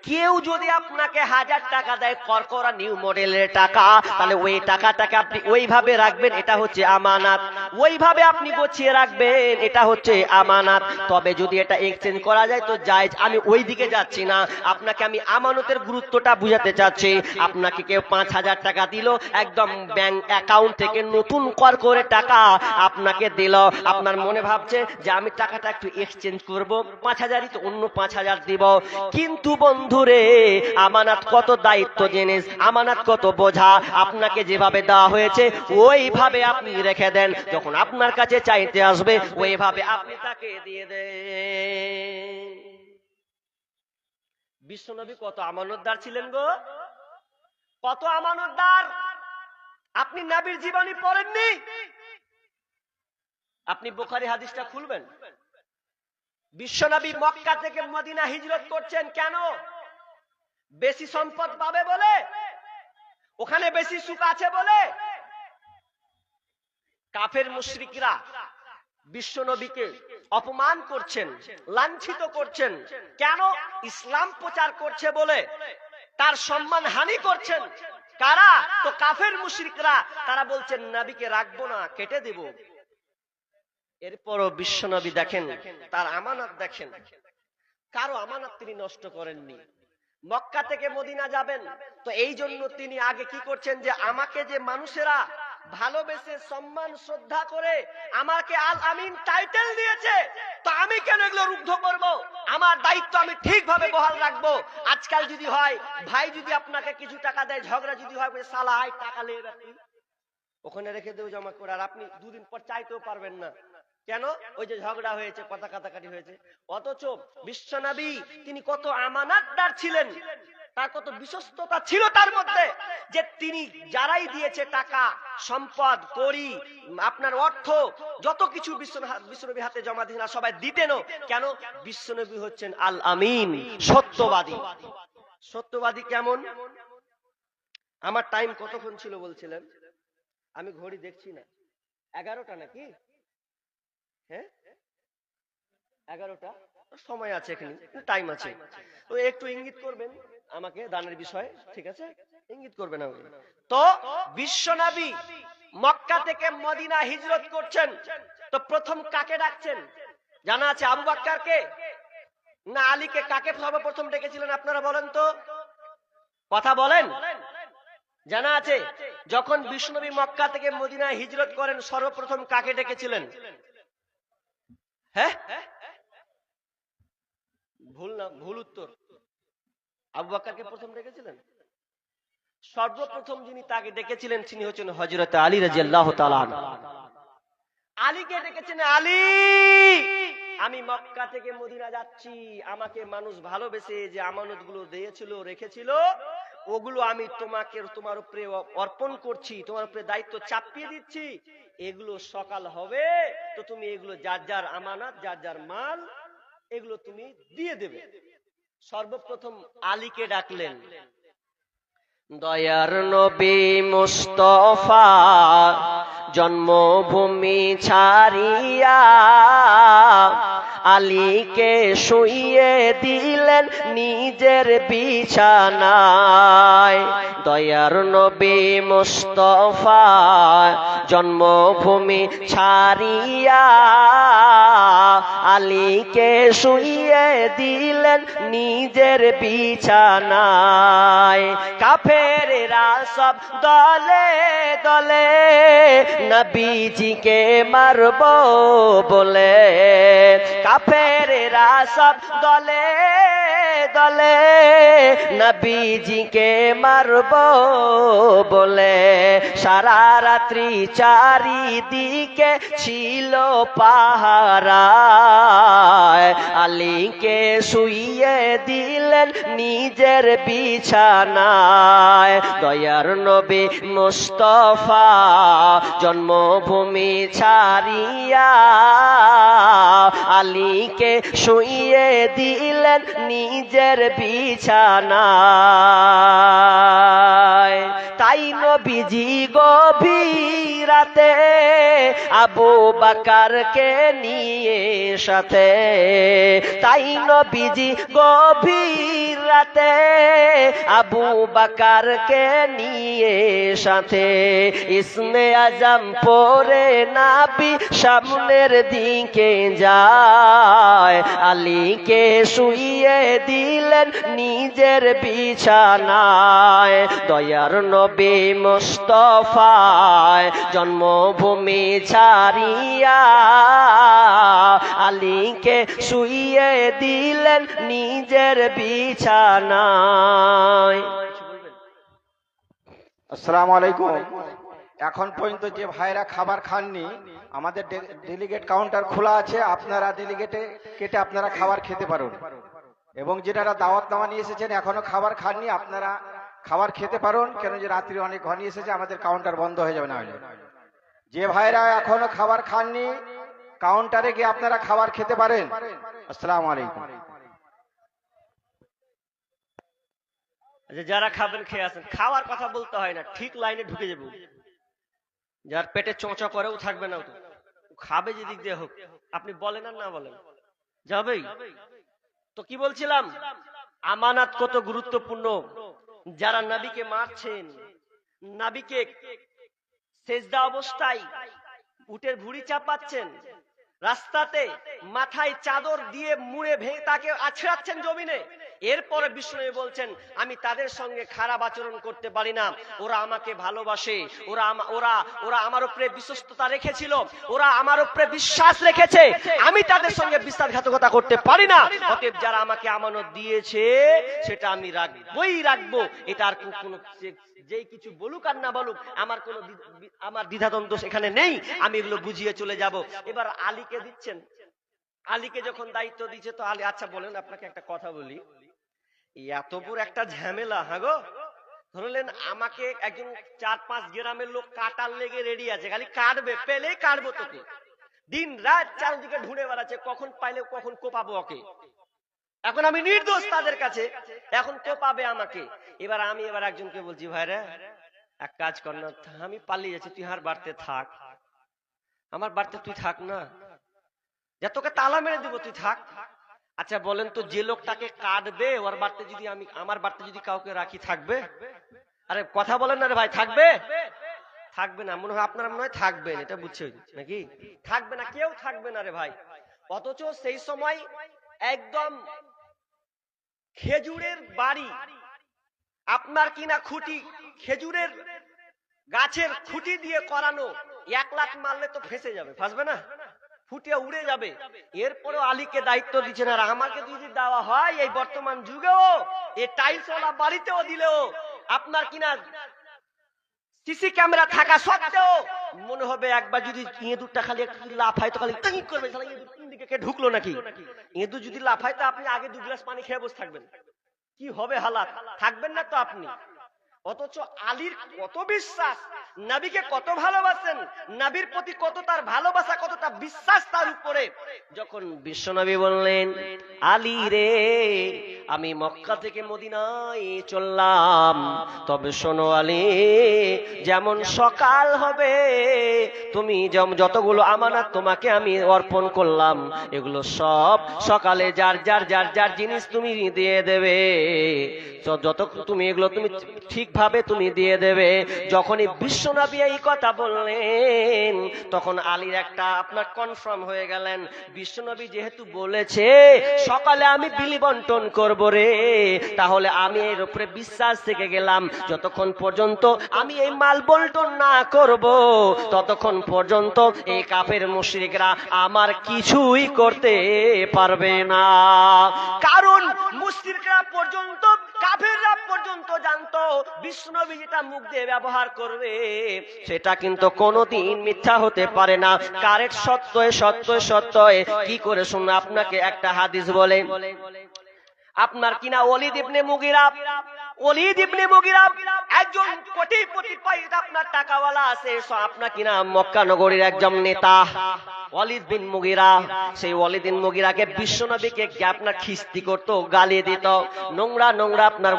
কেউ যদি আপনাকে 1000 টাকা দেয় করকরা নিউ মডেলের টাকা, তাহলে ওই টাকাটাকে আপনি ওইভাবে রাখবেন, এটা হচ্ছে আমানত। ওইভাবে আপনি গুছিয়ে রাখবেন, এটা হচ্ছে আমানত। তবে যদি এটা এক্সচেঞ্জ করা যায় তো জায়েজ। আমি ওই দিকে যাচ্ছি না, আপনাকে আমি আমানতের গুরুত্বটা বুঝাতে চাচ্ছি। আপনাকে কেউ 5000 টাকা দিল, একদম ব্যাংক অ্যাকাউন্ট থেকে নতুন করে টাকা আপনাকে দিল, আপনার মনে ভাবছে যে আমি টাকাটা একটু এক্সচেঞ্জ করব, 5000ই তো অন্য 5000 দিব। কিন্তু বন্ধুরে, আমানত কত দায়িত্ব জিনিস, আমানত কত বোঝা। আপনাকে যেভাবে দেওয়া হয়েছে ওইভাবে আপনি রেখে দেন, যখন আপনার কাছে চাইতে আসবে ওইভাবে আপনি তাকে দিয়ে দেন। বিশ্বনবী কত আমানতদার ছিলেন গো, কত আমানতদার। আপনি নবীর জীবনী পড়েননি? আপনি বুখারী হাদিসটা খুলবেন। বিশ্বনবী মক্কা থেকে মদিনা হিজরত করছেন কেন? বেশি সম্পদ পাবে বলে? ওখানে বেশি সুখ আছে বলে? কাফের মুশরিকরা বিশ্বনবীকে অপমান করছেন, লাঞ্ছিত করছেন। কেন? ইসলাম প্রচার করছে বলে তার সম্মান হানি করছেন। কারা? তো কাফের মুশরিকরা। তারা বলছেন নবীকে রাখবো না, কেটে দেব। এরপরও বিশ্বনবী দেখেন তার আমানত, দেখেন কারো আমানত তিনি নষ্ট করেননি। মক্কা থেকে মদিনা যাবেন, তো এই জন্য তিনি আগে কি করছেন, যে আমাকে যে মানুষেরা ভালোবেসে সম্মান শ্রদ্ধা করে আমাকে আল আমিন টাইটেল দিয়েছে, তো আমি কেন এগুলো রুদ্ধ করব? আমার দায়িত্ব আমি ঠিকভাবে বহাল রাখবো। আজকাল যদি হয়, ভাই যদি আপনাকে কিছু টাকা দেয়, ঝগড়া যদি হয়, শালা আয় টাকা নিয়ে রাখি, ওখানে রেখে দেও জমা করে, আর আপনি দুদিন পর চাইতেও পারবেন না। কেন? ওই যে ঝগড়া হয়েছে, কথা কাটাকাটি হয়েছে। অথচ বিশ্বনবী তিনি কত আমানতদার ছিলেন, তার কত বিশ্বস্ততা ছিল তার মধ্যে, যে তিনি যারাই দিয়েছে টাকা, সম্পদ, কড়ি, আপনার অর্থ, যত কিছু বিশ্বনবীর হাতে জমা দিয়েছেন, আর সবাই দিতেনও। কেন? বিশ্বনবী হচ্ছেন আল আমিন, সত্যবাদী। সত্যবাদী কেমন? আমার টাইম কতক্ষণ ছিল বলছিলেন? আমি ঘড়ি দেখছি না, 11টা নাকি? হ্যাঁ, 11টা। সময় আছে, এখানে টাইম আছে। তো একটু ইঙ্গিত করবেন আমাকে দানের বিষয়ে, ঠিক আছে? ইঙ্গিত করবেন আমাকে। তো বিশ্বনবী মক্কা থেকে মদিনা হিজরত করছেন, তো প্রথম কাকে ডাকছেন জানা আছে? আবু বকরকে না আলীকে? কাকে সর্বপ্রথম ডেকেছিলেন আপনারা বলেন তো, কথা বলেন। জানা আছে? যখন বিশ্বনবী মক্কা থেকে মদিনা হিজরত করেন, সর্বপ্রথম কাকে ডেকেছিলেন? হ্যাঁ, ভুল না, ভুল উত্তর। আবু বকরকে প্রথম ডেকেছিলেন। সর্বপ্রথম যিনি তাকে ডেকেছিলেন তিনি হচ্ছেন হযরত আলী রাদিয়াল্লাহু তাআলা আনহু। আলীকে ডেকেছেন, আলী আমি মক্কা থেকে মদিনা যাচ্ছি, আমাকে মানুষ ভালোবেসে যে আমানতগুলো দিয়েছিল, রেখেছিল, ওগুলো আমি তোমাকে, তোমার উপরে অর্পণ করছি, তোমার উপরে দায়িত্ব চাপিয়ে দিচ্ছি। এগুলো সকাল হবে তো তুমি এগুলো যার যার আমানত, যার যার মাল, এগুলো তুমি দিয়ে দেবে। সর্বপ্রথম আলীকে ডাকলেন। দয়ার নবী মুস্তাফা জন্মভূমি ছাড়িয়া আলীকে শুইয়ে দিলেন নিজের বিছানায়। দয়ার নবী মুস্তাফা জন্মভূমি ছাড়িয়া আলীকে শুইয়ে দিলেন নিজের বিছানায়। কাফেররা সব দলে দলে নবীজিকে মারব বলে, কাফেররা সব দলে দলে নবীজিকে মারব বলে, সারা রাত্রি চারিদিকে ছিল পাহারায়। আলীকে শুইয়ে দিলেন নিজের বিছানায়। দয়ার নবী মুস্তাফা জন্মভূমি ছাড়িয়া আলীকে শুইয়ে দিলেন নিজের বিছানায়। তাই নবীজি গভীর রাতে আবু বকরকে নিয়ে সাথে, তাই নবীজি গভীর রাতে আবু বকরকে নিয়ে সাথে, ইসমে আজম পরে নবী সামনের দিকে যায়। আলীকে শুইয়ে দিলেন নিজের বিছানায়। দয়ার নবী মুস্তাফা জন্মভূমি ছাড়িয়া আলীকে শুইয়ে দিলেন নিজের বিছানায়। আসসালামু আলাইকুম। এখন পর্যন্ত যে ভাইরা খাবার খাননি, আমাদের ডেলিগেট কাউন্টার খোলা আছে, আপনারা ডেলিগেটে কেটে আপনারা খাবার খেতে পারুন। এবং যেটা দাওয়াতনামা নিয়ে এসেছেন এখনো খাবার খাননি, আপনারা খাবার খেতে পারুন, কেন যে রাত্রি অনেক ঘনি এসেছে, আমাদের কাউন্টার বন্ধ হয়ে যাবে না হলে। যে ভাইরা এখনো খাবার খাননি কাউন্টারে গিয়ে আপনারা খাবার খেতে পারেন। আসসালামু আলাইকুম। যারা খাবেন খেয়ে আসেন, খাওয়ার কথা বলতে হয় না, ঠিক লাইনে ঢুকে যাবো। যার পেটে চোঁচা করেও থাকবে না, তো খাবে যেদিক দিয়ে হোক, আপনি বলেন আর না বলেন যাবেই। তো কি বলছিলাম, আমানত কত গুরুত্বপূর্ণ। যারা নবীকে মারছেন, নবীকে সেজদা অবস্থায় উটের ভুঁড়ি চাপাচ্ছেন, রাস্তাতে মাথায় চাদর দিয়ে মুড়ে ভেঙে তাকে আছড়াচ্ছেন জমিনে, এরপরে বিষ্ণু বলছেন আমি তাদের সঙ্গে খারাপ আচরণ করতে পারি না, ওরা আমাকে ভালোবাসে, ওরা আমার উপরে বিশ্বস্ততা রেখেছিল, ওরা আমার উপরে বিশ্বাস রেখেছে, আমি তাদের সঙ্গে বিশ্বাসঘাতকতা করতে পারি না। অতএব যারা আমাকে আমানত দিয়েছে সেটা আমি রাখবো। এটা আর কোনো যেই কিছু বলুক আর না বলুক আমার দ্বিধাদ্বন্দ্ব সেখানে নেই, আমি এগুলো বুঝিয়ে চলে যাব। এবার আলীকে দিচ্ছেন, আলীকে যখন দায়িত্ব দিচ্ছে তো আলী আচ্ছা বলেন আপনাকে একটা কথা বলি, এত বড় একটা ঝামেলা, হ্যাঁ গো, ধরলেন আমাকে একজন 4-5 গ্রামের লোক কাটার লেগে রেডি আছে, খালি কাটবে, পেলেই কাটবো তোকে, দিন রাত চারদিকে ঢুঁড়ে বেড়াচ্ছে, কখন পাইলে কখন কোপাবো ওকে, এখন আমি নির্দোষ তাদের কাছে, এখন কোপাবে আমাকে। আমি একজনকে বলছি ভাইরা এক কাজ কর না, আমি পালিয়ে যাচ্ছি, তুই আর বাড়তে থাক, আমার বাড়তে তুই থাক না, যা তোকে তালা মেরে দেবো তুই থাক। আচ্ছা বলেন তো যে লোকটাকে কাটবে ওর বাড়তে যদি আমার বাড়তে যদি কাউকে রাখি থাকবে? আরে কথা বলেন না রে ভাই, থাকবে? থাকবে না, মনে হয় আপনারা মনে হয় থাকবেন, এটা বুঝছেন নাকি? থাকবে না, কেউ থাকবে না রে ভাই। অথচ সেই সময় একদম খেজুরের বাড়ি, আপনার কিনা খুঁটি, খেজুরের গাছের খুঁটি দিয়ে করানো, 1 লাখ মারলে তো ফেসে যাবে, ফাঁসবে না, ফুটিয়ে উড়ে যাবে। এরপরেও আলীকে দায়িত্ব দিচ্ছেন, আর আমাকে যদি দেওয়া হয় এই বর্তমান যুগেও এই টাইলসওয়ালা বাড়িতেও দিলেও আপনার কিনা সিসি ক্যামেরা থাকা সত্ত্বেও মনে হবে একবার যদি ইঁদুরটা খালি একটু লাফায় তো খালি টাইট করবে, কোন দিকে কে ঢুকলো নাকি। ইঁদুর যদি লাফায় তো আপনি আগে 2 গ্লাস পানি খেয়ে বসে থাকবেন, কি হবে হালাত, থাকবেন না তো আপনি। অথচ আলীর কত বিশ্বাস, নবীকে কত ভালোবাসেন, নবীর প্রতি কত তার ভালোবাসা, কতটা বিশ্বাস তার উপরে। যখন বিশ্বনবী বললেন আলী রে আমি মক্কা থেকে মদিনায় চললাম, তবে শোনো আলী, যেমন সকাল হবে তুমি যতগুলো আমানত তোমাকে আমি অর্পণ করলাম এগুলো সব সকালে যার যার যার যার জিনিস তুমি দিয়ে দেবে, যত তুমি এগুলো তুমি ঠিকভাবে তুমি দিয়ে দেবে। যখনই বিশ্বনবী এই কথা বললেন তখন আলীর একটা আপনার কনফার্ম হয়ে গেলেন, বিশ্বনবী যেহেতু বলেছে সকালে আমি বিলি বন্টন করব রে, তাহলে আমি এর উপরে বিশ্বাস থেকে গেলাম, যতক্ষণ পর্যন্ত আমি এই মাল বন্টন না করব ততক্ষণ পর্যন্ত এই কাফের মুশরিকরা আমার কিছুই করতে পারবে না। কারণ মুশরিকরা পর্যন্ত, কাফেররা পর্যন্ত জানতো বিষ্ণুনবী যেটা মুখ দিয়ে ব্যবহার করবে সেটা কিন্তু কোনোদিন মিথ্যা হতে পারে না, কারেক্ট সত্যই সত্যই সত্যই। কি করে শুনুন, আপনাকে একটা হাদিস বলে, আপনার কিনা ওয়ালিদ ইবনে মুগিরা একজন কোটিপতি পয়সা আপনার টাকাওয়ালা আছে, আপনার কিনা মক্কা নগরীর একজন নেতা ওয়ালিদ বিন মুগিরা। সেই ওয়ালিদ বিন মুগিরাকে বিশ্বনবীকে আপনার খিস্তি করতো, গালি দিত, নোংরা নোংরা আপনার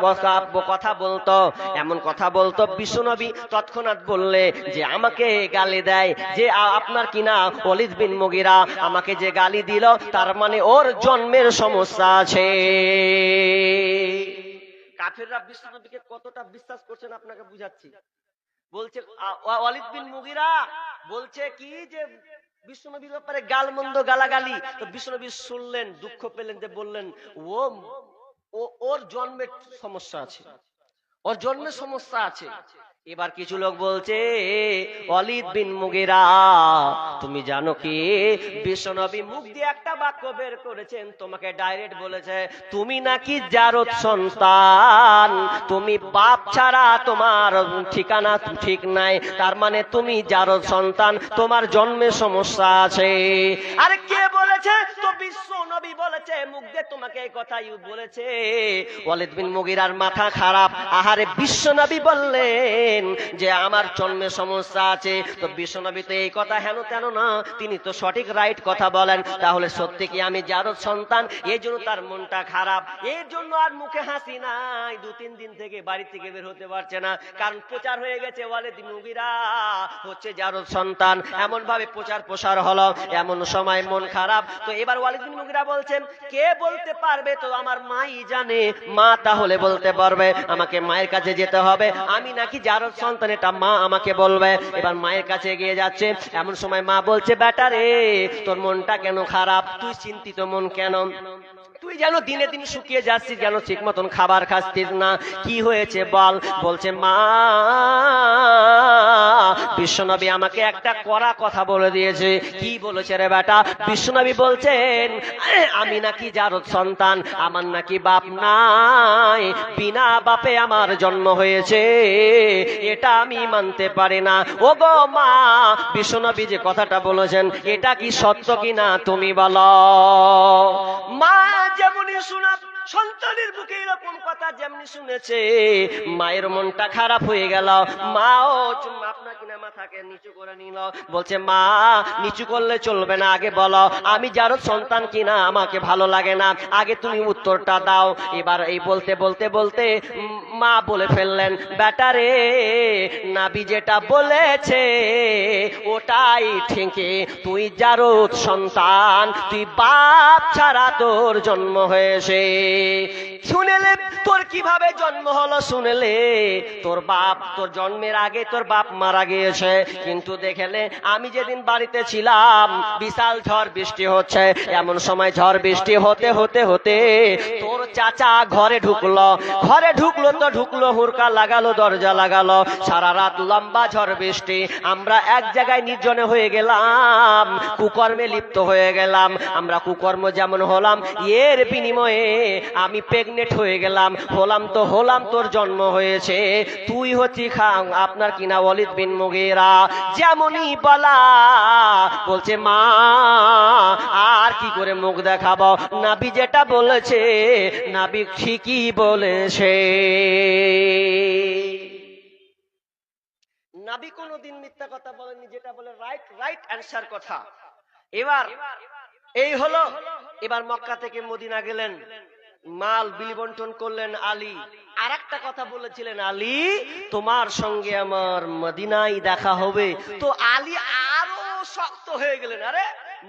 কথা বলতো, এমন কথা বলতো বিশ্বনবী তৎক্ষণাৎ বললে যে আমাকে গালি দেয়, যে আপনার কিনা ওয়ালিদ বিন মুগিরা আমাকে যে গালি দিল তার মানে ওর জন্মের সমস্যা আছে। কাফেররা বিশ্বনবীকে কতটা বিশ্বাস করছেন আপনাকে বুঝাচ্ছি। বলছে ওয়ালিদ বিন মুগিরা বলছে কি যে বিশ্বনবীর ব্যাপারে গালমন্দ গালাগালি, তো বিশ্বনবী শুনলেন, দুঃখ পেলেন, যে বললেন ওর জন্মের সমস্যা আছে, ওর জন্মের সমস্যা আছে। এবার কিছু লোক বলছে ওয়ালিদ বিন মুগিরা তুমি জানো কি বিশ্বনবী মুখ দিয়ে একটা বাক্য বের করেছেন, তোমাকে ডাইরেক্ট বলেছে তুমি নাকি জারদ সন্তান, তুমি বাপ ছাড়া তোমার ঠিকানা ঠিক নাই, তার মানে তুমি জারদ সন্তান, তোমার জন্মের সমস্যা আছে। আরে কে বলেছে? তো বিশ্বনবী বলেছে, মুখ দিয়ে তোমাকে এই কথাই বলেছে। ওয়ালিদ বিন মুগিরার মাথা খারাপ, আহারে বিশ্বনবী বললেন যে আমার জন্মের সমস্যা আছে, তো বিশ্বনবী তো এই কথা হেন তেন না, তিনি তো সঠিক রাইট কথা বলেন, তাহলে সত্যি কি আমি জারদ সন্তান? এই জন্য তার মনটা খারাপ, এর জন্য আর মুখে হাসি নাই, 2-3 দিন থেকে বাড়ি থেকে বের হতে পারছে না, কারণ প্রচার হয়ে গেছে ওয়ালিদ বিন মুগিরা হচ্ছে জারদ সন্তান, এমন ভাবে প্রচার প্রসার হলো, এমন সময় মন খারাপ। তো এবার ওয়ালিদ বিন মুগিরা বলছেন কে বলতে পারবে? তো আমার মাই জানে, মা তাহলে বলতে পারবে, আমাকে মায়ের কাছে যেতে হবে, আমি নাকি জারদ সন্তান এটা মা আমাকে বলবে। এবার মায়ের কাছে গিয়ে যাচ্ছে, এমন সময় মা বলছে বেটা রে তোর মনটা কেন খারাপ, তুই চিন্তিত মন কেন? তুই যেন দিনে দিন শুকিয়ে যাচ্ছিস, যেন ঠিক মতন খাবার খাচ্ছিস না, কি হয়েছে বল? বলছে মা, বিশ্বনবী আমাকে একটা কড়া কথা বলে দিয়েছে। কি বলেছে রে বেটা? বিশ্বনবী বলছেন আমি নাকি জারদ সন্তান, আমার নাকি বাপ নাই, বিনা বাপে আমার জন্ম হয়েছে, এটা আমি মানতে পারি না। ও গো মা, বিশ্বনবী যে কথাটা বলেছেন এটা কি সত্য কিনা তুমি বলো। মা যেমনই শোনা, সন্তানের বুকে এরকম কথা যেমনি শুনেছে, মায়ের মনটা খারাপ হয়ে গেল। মাও আপনার কিনা মাথাকে নিচু করে নিল। বলছে মা, নিচু করলে চলবে না, আগে বলো আমি জারদ সন্তান কিনা, আমাকে ভালো লাগে না, আগে তুমি উত্তরটা দাও। এবার এই বলতে বলতে বলতে মা বলে ফেললেন, বেটা রে, নাবি যেটা বলেছে ওটাই ঠিকই, তুই জারদ সন্তান, তুই বাপ ছাড়া তোর জন্ম হয়েছে। শুনেলে তোর কিভাবে জন্ম হলো, শুনেলে তোর বাপ, তোর জন্মের আগে তোর বাপ মারা গিয়েছে, কিন্তু দেখলে আমি যেদিন বাড়িতে ছিলাম বিশাল ঝড় বৃষ্টি হচ্ছে, এমন সময় ঝড় বৃষ্টি হতে হতে হতে তোর চাচা ঘরে ঢুকলো, ঘরে ঢুকলো তো ঢুকলো, হুড়কা লাগালো, দরজা লাগালো, সারা রাত লম্বা ঝড় বৃষ্টি, আমরা এক জায়গায় নির্জনে হয়ে গেলাম, কুকর্মে লিপ্ত হয়ে গেলাম। আমরা কুকর্ম যেমন হলাম, এর বিনিময়ে আমি প্রেগনেন্ট হয়ে গেলাম, হলাম তো হলাম, তোর জন্ম হয়েছে, তুই হচ্ছি আপনার কিনা ওয়ালিদ বিন মুগীরা। যেমনই বলা, বলছে মা আর কি করে মুখ দেখাবো, নবী যেটা বলেছে নবী ঠিকই বলেছে। নবী কোনোদিন মিথ্যা কথা বলেননি, যেটা বলে রাইট রাইট অ্যানসার কথা। এবার এই হলো, এবার মক্কা থেকে মদিনা গেলেন, মাল বিলি বন্টন করলেন আলী। আর একটা কথা বলেছিলেন, আলী তোমার সঙ্গে আমার মদিনায় দেখা হবে। তো আলী আরো শক্ত হয়ে গেলেন, আরে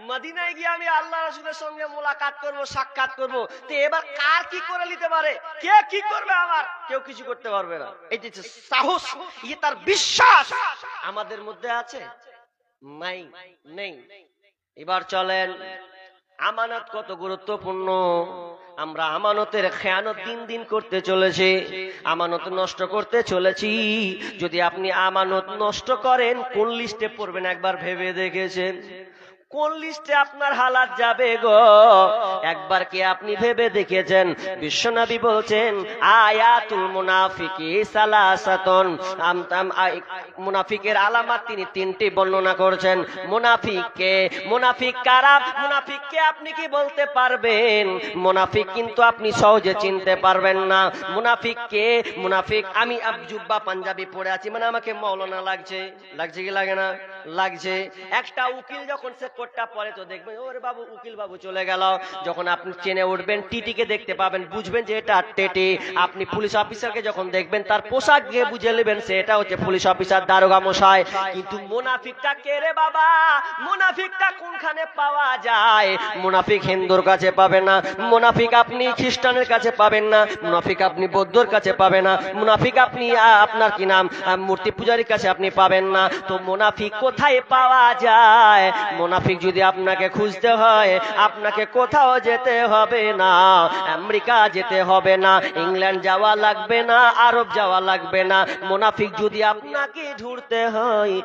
মদিনায় গিয়ে আমি আল্লাহ রাসূলের সঙ্গে মোলাকাত করব, সাক্ষাৎ করব, তো এবার কার কি করে নিতে পারে, কে কি করবে আমার, কেউ কিছু করতে পারবে না। এই যে সাহস, এই তার বিশ্বাস আমাদের মধ্যে আছে নাই, নেই। এবার চলেন, আমানত কত গুরুত্বপূর্ণ, আমরা আমানতের খেয়ানত দিন দিন করতে চলেছি, আমানত নষ্ট করতে চলেছি। যদি আপনি আমানত নষ্ট করেন, কোন লিস্টে পড়বেন একবার ভেবে দেখেছেন? কোন লিস্টে আপনার হালাত যাবে গো, একবার কি আপনি ভেবে দেখেছেন? বিশ্বনবী বলছেন আয়াতুল মুনাফিকি সালাসাতুন, মুনাফিকের আলামত তিনি তিনটি বর্ণনা করেছেন। মুনাফিক কারা? মুনাফিককে আপনি কি বলতে পারবেন? মুনাফিক কিন্তু আপনি সহজে চিনতে পারবেন না। মুনাফিককে, মুনাফিক, আমি জুব্বা পাঞ্জাবি পরে আছি মানে আমাকে মৌলানা লাগছে, লাগছে কি লাগে না? লাগছে। একটা উকিল যখন সে কোটটা পরে, তো দেখবেন ওরে বাবু উকিল বাবু চলে গেল। যখন আপনি চেনে উঠবেন, টিটিকে দেখতে পাবেন, বুঝবেন যে এটা টেটি। আপনি পুলিশ অফিসারকে যখন দেখবেন, তার পোশাক গিয়ে বুঝে নেবেন সে এটা হচ্ছে পুলিশ অফিসার, দারোগা মশাই। কিন্তু মুনাফিকটা কে রে বাবা? মুনাফিকটা কোনখানে পাওয়া যায়? মুনাফিক হিন্দুর কাছে পাবেন না, মুনাফিক আপনি খ্রিস্টানের কাছে পাবেন না, মুনাফিক আপনি বৌদ্ধর কাছে পাবেন না, মুনাফিক আপনি আপনার কি নাম মূর্তি পূজারীর কাছে আপনি পাবেন না। তো মুনাফিক কোথায় পাওয়া যায়? মুনাফিক যদি আপনাকে খুঁজতে হয়, আপনাকে কোথাও যেতে হবে না, আমেরিকা যেতে হবে না, ইংল্যান্ড যাওয়া লাগবে না, আরব যাওয়া লাগবে না। মুনাফিক যদি আপনাকে ধরতে হয়,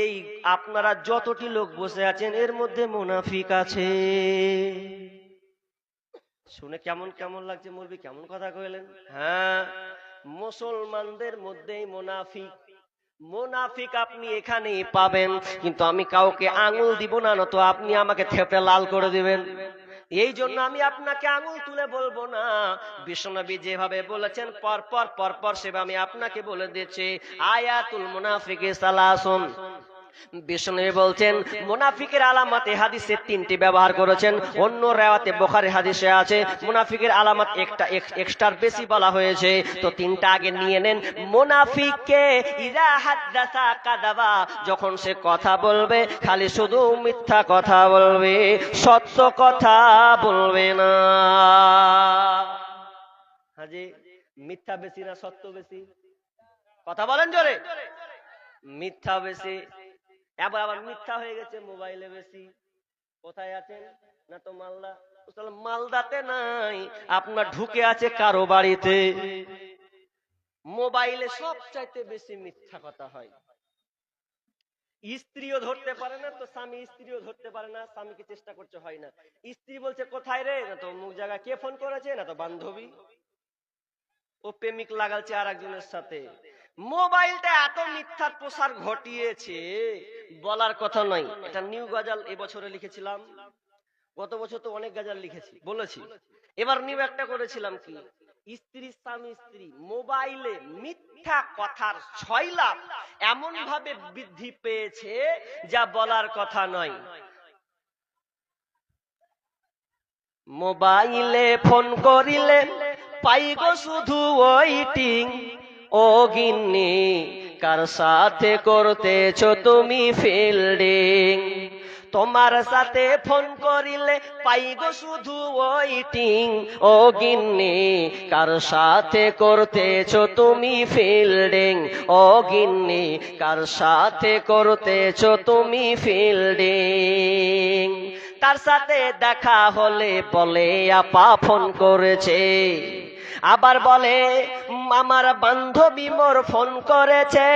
এই আপনারা যতটি লোক বসে আছেন এর মধ্যে মুনাফিক আছে। শুনে কেমন কেমন লাগছে? মৌলবি কেমন কথা কইলেন? হ্যাঁ, মুসলমানদের মধ্যেই মুনাফিক। মুনাফিক আপনি এখানেই পাবেন, কিন্তু আমি কাউকে আঙুল দিব না, তো আপনি আমাকে থেপে লাল করে দিবেন। এই জন্য আমি আপনাকে আঙুল তুলে বলবো না, বিশ্বনবী যেভাবে বলেছেন পরপর সেভাবে আমি আপনাকে বলে দিচ্ছি। আয়াতুল মুনাফিকি সালাসুন, বিশ্বনবী বলছেন মুনাফিকের আলামতে হাদিসে তিনটি ব্যবহার করেছেন। অন্য রাওয়াতে বুখারী হাদিসে আছে মুনাফিকের আলামত একটা এক্সট্রার বেশি বলা হয়েছে, তো তিনটা আগে নিয়ে নেন। মুনাফিককে ইযা হাদাসা কাযাবা, যখন সে কথা বলবে খালি শুধু মিথ্যা কথা বলবে, সত্য কথা বলবে না। হাজি, মিথ্যা বেশি না সত্য বেশি? কথা বলেন জোরে। মিথ্যা বেশি। আবার মিথ্যা হয়ে গেছে মোবাইলে বেশি। কোথায় আছেন? না তো মালদা, মালদাতে নাই, আপনার ঢুকে আছে কারো বাড়িতে। মোবাইলে সবচাইতে বেশি মিথ্যা কথা হয়। স্ত্রীও ধরতে পারে না তো স্বামী, স্ত্রীও ধরতে পারে না, স্বামীকে চেষ্টা করছে হয় না। স্ত্রী বলছে কোথায় রে, না তো অমুক জায়গায়, কে ফোন করেছে, না তো বান্ধবী, ও প্রেমিক লাগালছে আর একজনের সাথে। মোবাইলটা এত মিথ্যার প্রসার ঘটিয়েছে বলার কথা নয়। এটা নিউ গজাল এবছরে লিখেছিলাম, গত বছর তো অনেক গজাল লিখেছি বলেছি, এবার নিউ একটা করেছিলাম কি, স্ত্রী স্বামী স্ত্রী মোবাইলে মিথ্যা কথার ছয়লাভ এমন ভাবে বৃদ্ধি পেয়েছে যা বলার কথা নয়। মোবাইলে ফোন করিলে পাই গো শুধু ওয়েটিং, ও গিন্নি কার সাথে করতেছো তুমি ফিল্ডিং। তোমার সাথে ফোন করিলে পাই গো শুধু ওয়েটিং, ও গিন্নি কার সাথে করতেছো তুমি ফিল্ডিং, ও গিন্নি কার সাথে করতেছো তুমি ফিল্ডিং। তার সাথে দেখা হলে বলে আপা ফোন করেছে, আবার বলে আমার বান্ধবী মোর ফোন করেছে।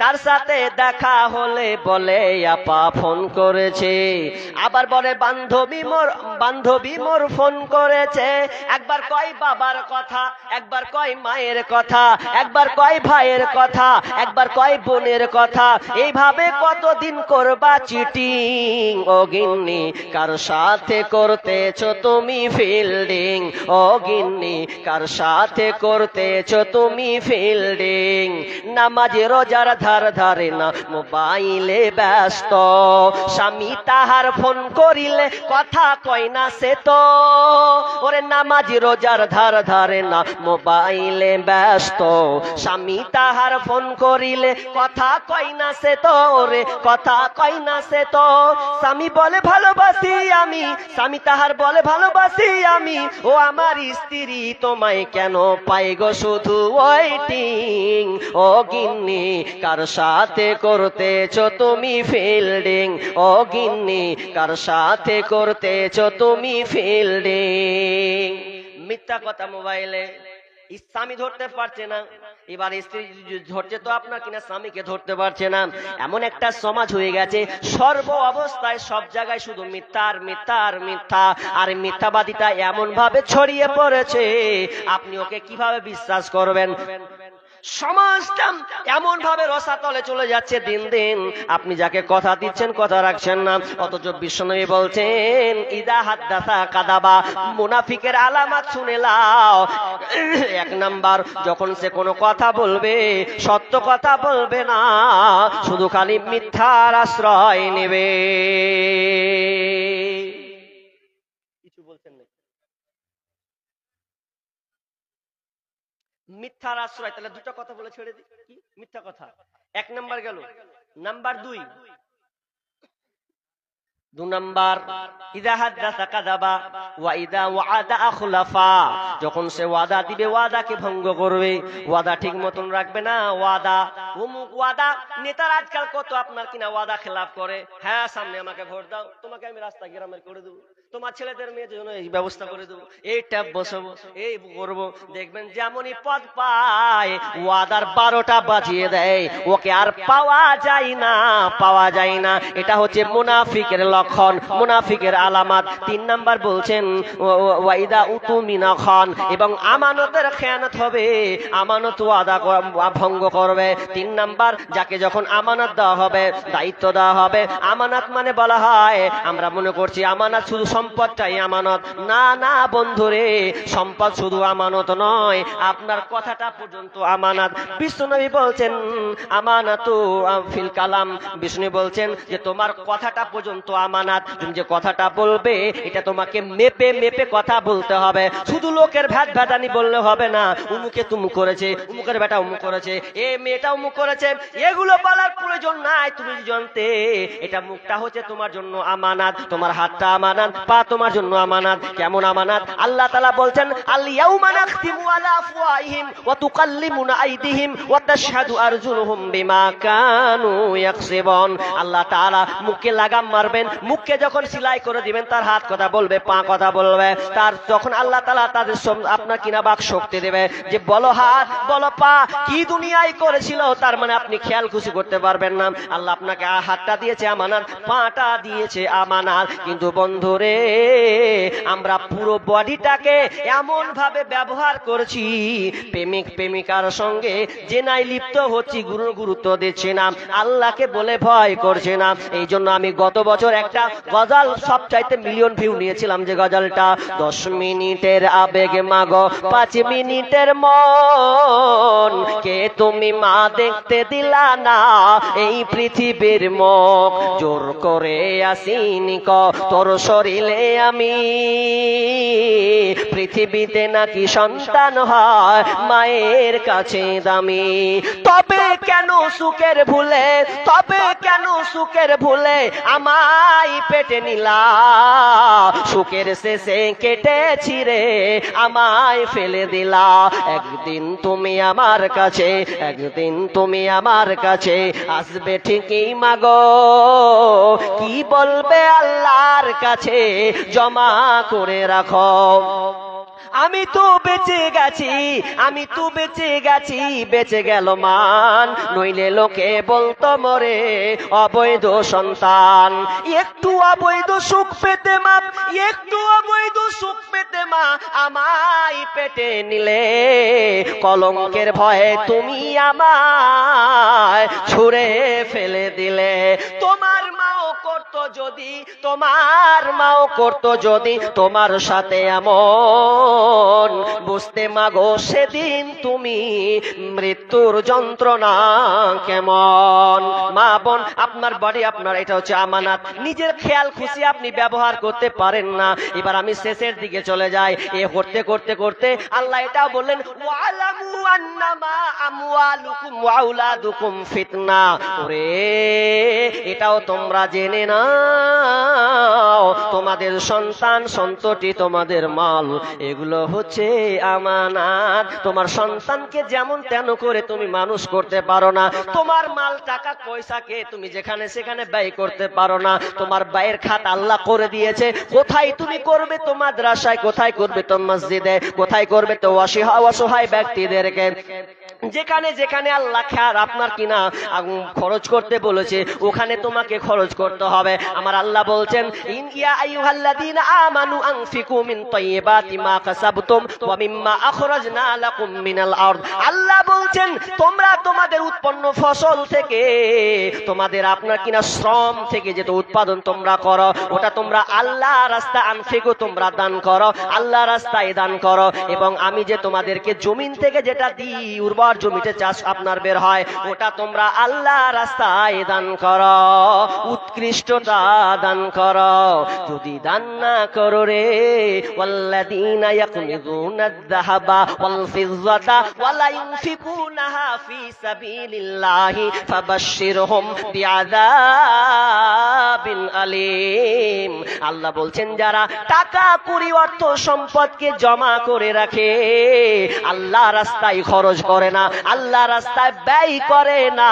তার সাথে দেখা হলে বলে আপা ফোন করেছে, আবার বলে বান্ধবী মোর ফোন করেছে। একবার কয় বাবার কথা, একবার কয় মায়ের কথা, একবার কয় ভাইয়ের কথা, একবার কয় বোনের কথা। এইভাবে কতদিন করবা চিটিং, ও গিন্নি কার সাথে করতেছো তুমি ফিল্ডিং, ও গিন্নি কার সাথে করতেছো তুমি ফিল্ডিং। নামাজ রোজার ধার ধারে না, মোবাইলে ব্যস্ত। স্বামী তাহার ফোন করিলে কথা কয় না সে তো, ওরে নামাজ রোজার ধার ধারে না, মোবাইলে ব্যস্ত। স্বামী তাহার ফোন করিলে কথা কয় না সে তো, ওরে কথা কয় না সে তো। স্বামী বলে ভালোবাসি আমি, স্বামী তাহার বলে ভালোবাসি আমি, ও আমার স্ত্রী তোমায় কেন পাই গো শুধু ওয়েটিং, ও গিন্নি কার সাথে করতেছো তুমি ফিল্ডিং, ও গিন্নি কার সাথে করতেছো তুমি ফিল্ডিং। মিথ্যা কথা মোবাইলে স্বামী ধরতে পারছে না, এবার স্ত্রী ধরছে তো আপনার কিনা স্বামীকে ধরতে পারছে না। এমন একটা সমাজ হয়ে গেছে, সর্ব অবস্থায় সব জায়গায় শুধু মিথ্যা আর মিথ্যা আর মিথ্যা, আর মিথ্যাবাদিতা এমন ভাবে ছড়িয়ে পড়েছে আপনি ওকে কিভাবে বিশ্বাস করবেন। সমাজটা এমন ভাবে রসাতলে চলে যাচ্ছে দিন দিন, আপনি যাকে কথা দিচ্ছেন কথা রাখছেন না। অথচ বিশ্বনবী বলছেন ইদা হাদ্দাসা কাদাবা, মুনাফিকের আলামত শুনে লাও। এক নাম্বার, যখন সে কোনো কথা বলবে সত্য কথা বলবে না, শুধু খালি মিথ্যার আশ্রয় নেবে। কিছু বলছেন না, মিথ্যার আশ্রয়। তাহলে দুটো কথা বলে ছেড়ে দিই, কি মিথ্যা কথা। এক নাম্বার গেল। নাম্বার দুই, নাম্বার ইদা হাদাসা কাযাবা ওয়া ইদা ওয়াদা আখলাফা, যখন সে ওয়াদা দিবে ওয়াদাকে ভঙ্গ করবে, ওয়াদা ঠিক মতন রাখবে না। ওয়াদা অমুক ওয়াদা, নেতার আজকাল কত আপনার কিনা ওয়াদা খেলাফ করে। হ্যাঁ সামনে আমাকে ভোট দাও, তোমাকে আমি রাস্তা গ্রামের করে দেবো, তোমার ছেলেদের মেয়ের জন্য এই ব্যবস্থা করে দেবো, এই ট্যাপ বসাবো, এই করবো। দেখবেন যেমনই পদ পায় ওয়াদার 12টা বাজিয়ে দেয়, ওকে আর পাওয়া যায় না, পাওয়া যায় না। এটা হচ্ছে মুনাফিকের লক্ষণ, মুনাফিকের আলামত। 3 নাম্বার বলছেন ওয়াইদা উতুমিনা খান, এবং আমানতের খেয়ানত হবে, আমানত ওয়াদা ভঙ্গ করবে। 3 নাম্বার, যাকে যখন আমানত দেওয়া হবে, দায়িত্ব দেওয়া হবে, আমানত মানে বলা হয় আমরা মনে করছি আমানত শুধু সম্পদটাই আমানত। না না বন্ধুরে, সম্পদ শুধু আমানত নয়, আপনার কথাটা পর্যন্ত আমানত। বিষ্ণুনবী বলছেন আমানাতু ফিল কালাম, বিষ্ণু বলছেন যে তোমার কথাটা পর্যন্ত আমানত। তুমি যে কথাটা বলবে এটা তোমাকে মেপে মেপে কথা বলতে হবে। শুধু লোকের ভেদ ভেদানি বললে হবে না, উমুকে তুমুক করেছে, উমুকের বেটা উমুক করেছে, এ মেয়েটা উমুক করেছে, এগুলো বলার প্রয়োজন নাই। তুমি জানতে এটা মুখটা হচ্ছে তোমার জন্য আমানত, তোমার হাতটা আমানত, পা তোমার জন্য আমানত। কেমন আমানত? আল্লাহ তাআলা বলছেন আল ইয়াউমা নাখতিমু আলা আফওয়াহিহিম ওয়া তুকাল্লিমুনা আইদিহিম ওয়া তাশহাদু আরজুলুহুম বিমা কানু ইয়াকসিবুন। আল্লাহ তাআলা মুখে লাগাম মারবেন, মুখকে যখন সেলাই করে দিবেন তার হাত কথা বলবে, পা কথা বলবে। তার যখন আল্লাহ তাআলা তাদের আপনার কিনা বাক শক্তি দেবে যে বলো হাত বলো পা কি দুনিয়ায় করেছিল, তার মানে আপনি খেয়াল খুশি করতে পারবেন না। আল্লাহ আপনাকে হাতটা দিয়েছে আমানত, পাটা দিয়েছে আমানত, কিন্তু বন্ধুরে আমরা পুরো বডিটাকে এমন ভাবে ব্যবহার করছি, প্রেমিক প্রেমিকার সঙ্গে জেনায় লিপ্ত হচ্ছি, গুরুত্ব দিচ্ছি না, আল্লাহকে বলে ভয় করছে না। এই জন্য আমি গত বছর একটা গজল সবচাইতে মিলিয়ন ভিউ নিয়েছিলাম, যে গজলটা 10 মিনিটের আবেগ মাগো 5 মিনিটের মন, কে তুমি মা দেখতে দিলা না এই পৃথিবীর মুখ, জোর করে আসিনি ক তোর শরীরে আমি, পৃথিবীতে নাকি সন্তান হয় মায়ের কাছে দামি। তবে কেন সুখের ভুলে, তবে কেন সুখের ভুলে আমায় পেটে নিলা, সুখের শেষে কেটেছি রে আমায় ফেলে দিলা। একদিন তুমি আমার কাছে, একদিন তুমি আমার কাছে আসবে ঠিকই মাগো, কি বলবে আল্লাহর কাছে জমা করে রাখো। আমি তো বেঁচে গেছি, আমি তো বেঁচে গেছি, বেঁচে গেল মান, নইলে লোকে বলতো মরে অবৈধ সন্তান। একটু অবৈধ সুখ পেতে মা, একটু অবৈধ সুখ পেতে মা আমায় পেটে নিলে, কলঙ্কের ভয়ে তুমি আমায় ছুঁড়ে ফেলে দিলে। তোমার মাও করতো যদি, তোমার মাও করতো যদি তোমার সাথে এমন, বুঝতে মাগো সেদিন তুমি মৃত্যুর যন্ত্রণা কেমন। মা বোন আপনার বডি আপনার, এটা হচ্ছে আমানত, নিজের খেয়াল খুশি আপনি ব্যবহার করতে পারেন না। এবার আমি শেষের দিকে চলে যাই। এ করতে করতে করতে আল্লাহ এটাও বললেন ওয়ালামু আন্নামা আমওয়ালুকুম ওয়া আওলাদুকুম ফিতনা। ওরে এটাও তোমরা জেনে নাও, তোমাদের সন্তান সন্ততি তোমাদের মাল, এগুলো হচ্ছে আমানত। তোমার সন্তানকে যেমন তেন করে তুমি মানুষ করতে পারো না, তোমার মাল টাকা পয়সাকে তুমি যেখানে সেখানে ব্যয় করতে পারো না। তোমার ব্যয়ের খাত আল্লাহ করে দিয়েছে, কোথায় তুমি করবে তো মাদ্রাসায়, কোথায় করবে তো মসজিদে, কোথায় করবে তো অসহায় ব্যক্তিদেরকে, যেখানে যেখানে আল্লাহ খার আপনার কিনা খরচ করতে বলেছে ওখানে তোমাকে খরচ করতে হবে। আমার আল্লাহ বলছেন ইয়া আইয়ুহাল্লাযীনা আমানু আনফিকু মিন তাইয়্যিবাতি মা কাসাবতুম ওয়া মিম্মা আখরাজনা লাকুম মিনাল আরদ। আল্লাহ বলছেন তোমরা তোমাদের উৎপন্ন ফসল থেকে, তোমাদের আপনার কিনা শ্রম থেকে যেটা উৎপাদন তোমরা করো, ওটা তোমরা আল্লাহ রাস্তায় আনফিকু তোমরা দান করো, আল্লাহ রাস্তায় দান করো। এবং আমি যে তোমাদেরকে জমিন থেকে যেটা দিই, উর্বর জমিতে চাষ আপনার বের হয়, ওটা তোমরা আল্লাহ রাস্তায় দান করো, উৎকৃষ্টতা দান করো। যদি দান না করো রে, ওয়াল্লাযীনা ইয়াকনিযুনাদ যাহাবা ওয়াল ফিজ্জাতা ওয়া লা ইউনফিকুনাহা ফী সাবিলিল্লাহি ফাবাশশিরহুম বিআযাবিন আলীম। আল্লাহ বলছেন যারা টাকা কুড়ি অর্থ সম্পদকে জমা করে রাখে, আল্লাহ রাস্তায় খরচ করে না, আল্লাহ রাস্তায় ব্যয় করে না,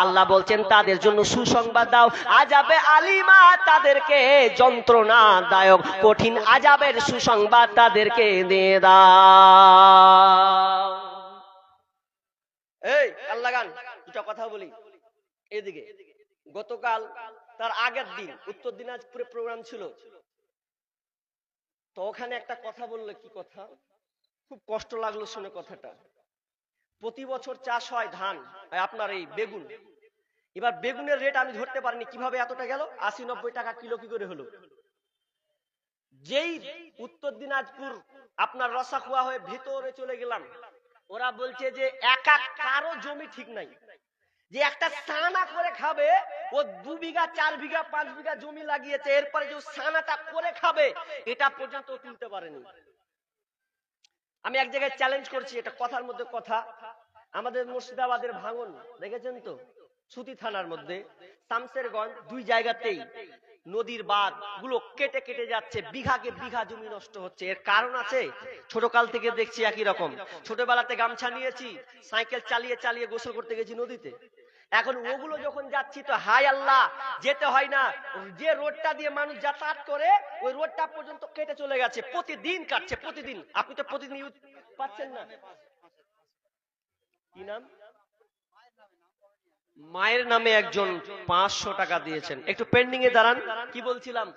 আল্লাহ বলছেন তাদের জন্য সুসংবাদ দাও, আযাবে আলিমা, তাদেরকে যন্ত্রণাদায়ক কঠিন আযাবের সুসংবাদ তাদেরকে দিয়ে দাও। এই আল্লাহ গান দুটা কথা বলি এদিকে। গতকাল তার আগের দিন উত্তর দিনাজপুরে প্রোগ্রাম ছিল, তো ওখানে একটা কথা বললে, কি কথা খুব কষ্ট লাগলো শুনে কথাটা। প্রতি বছর চাষ হয় ধান, আপনার এই বেগুন, এবার বেগুনের রেট আমি ধরতে পারিনি কিভাবে এতটা গেল, 80-90 টাকা কিলো কি করে হলো। যেই উত্তর দিনাজপুর আপনার রসাখুয়া হয়ে ভিতরে চলে গেলাম, ওরা বলছে যে একা কারো জমি ঠিক নাই, যে একটা সানা করে খাবে, ও 2 বিঘা 4 বিঘা 5 বিঘা জমি লাগিয়েছে, এরপরে যে সানাটা করে খাবে এটা পর্যন্ত তুলতে পারেনি। আমি এক জায়গায় চ্যালেঞ্জ করছি, এটা কথার মধ্যে কথা, আমাদের মুর্শিদাবাদের ভাঙন দেখেছেন তো, সুতি থানার মধ্যে শামসেরগঞ্জ, 2 জায়গাতেই নদীর বাঁধ গুলো কেটে কেটে যাচ্ছে, বিঘাকে বিঘা জমি নষ্ট হচ্ছে। এর কারণ আছে, ছোটকাল থেকে দেখছি একই রকম। ছোটবেলাতে গামছা নিয়েছি, সাইকেল চালিয়ে চালিয়ে গোসল করতে গেছি নদীতে। এখন ওগুলো যখন যাচ্ছি তো হায় আল্লাহ, যেতে হয় না, যে রোডটা দিয়ে মানুষ যাতায়াত করে ওই রোডটা পর্যন্ত কেটে চলে গেছে, প্রতিদিন কাটছে, প্রতিদিন। আপনি তো প্রতিদিন ইউজ পাচ্ছেন না। কি নাম? মায়ের নামে একজন 500 টাকা দিয়েছেন। একটু পেন্ডিং এ দাঁড়ান। কি বলছিলাম?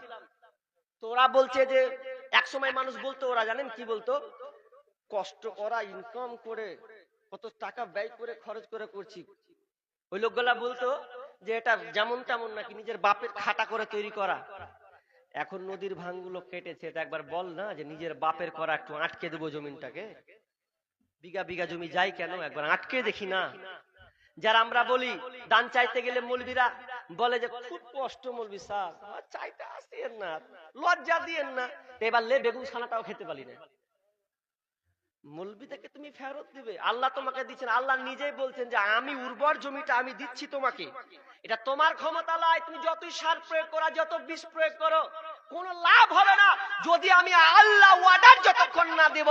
তো ওরা বলছে যে এক সময় মানুষ বলতো, ওরা জানেন কি বলতো, কষ্ট করা, ইনকাম করে কত টাকা ব্যয় করে খরচ করে করছি। ওই লোকগুলা বলতো যে এটা যেমন তেমন নাকি নিজের বাপের খাটা করে তৈরি করা। এখন নদীর ভাঙগুলো কেটেছে, এটা একবার বল না যে নিজের বাপের করা, একটু আটকে দেবো জমিনটাকে। বিঘা বিঘা জমি যাই কেন, একবার আটকে দেখি না। যারা আমরা বলি দান চাইতে গেলে মৌলবীরা বলে যে খুব কষ্ট মৌলবী সাহেব, চাইতে আসেন না, লজ্জা দিয়েন না। এবার লে বেগুন ছানাটাও খেতে পারি না। মৌলবী থেকে তুমি ফেরত দিবে, আল্লাহ তোমাকে দিচ্ছেন। আল্লাহ নিজেই বলছেন যে আমি উর্বর জমিটা আমি দিচ্ছি তোমাকে, এটা তোমার ক্ষমতা নয়। তুমি যতই সার প্রয়োগ করো, যত বিষ প্রয়োগ করো, কোনো লাভ হবে না যদি আমি আল্লাহ ওয়ার্ডার যতক্ষণ না দেব।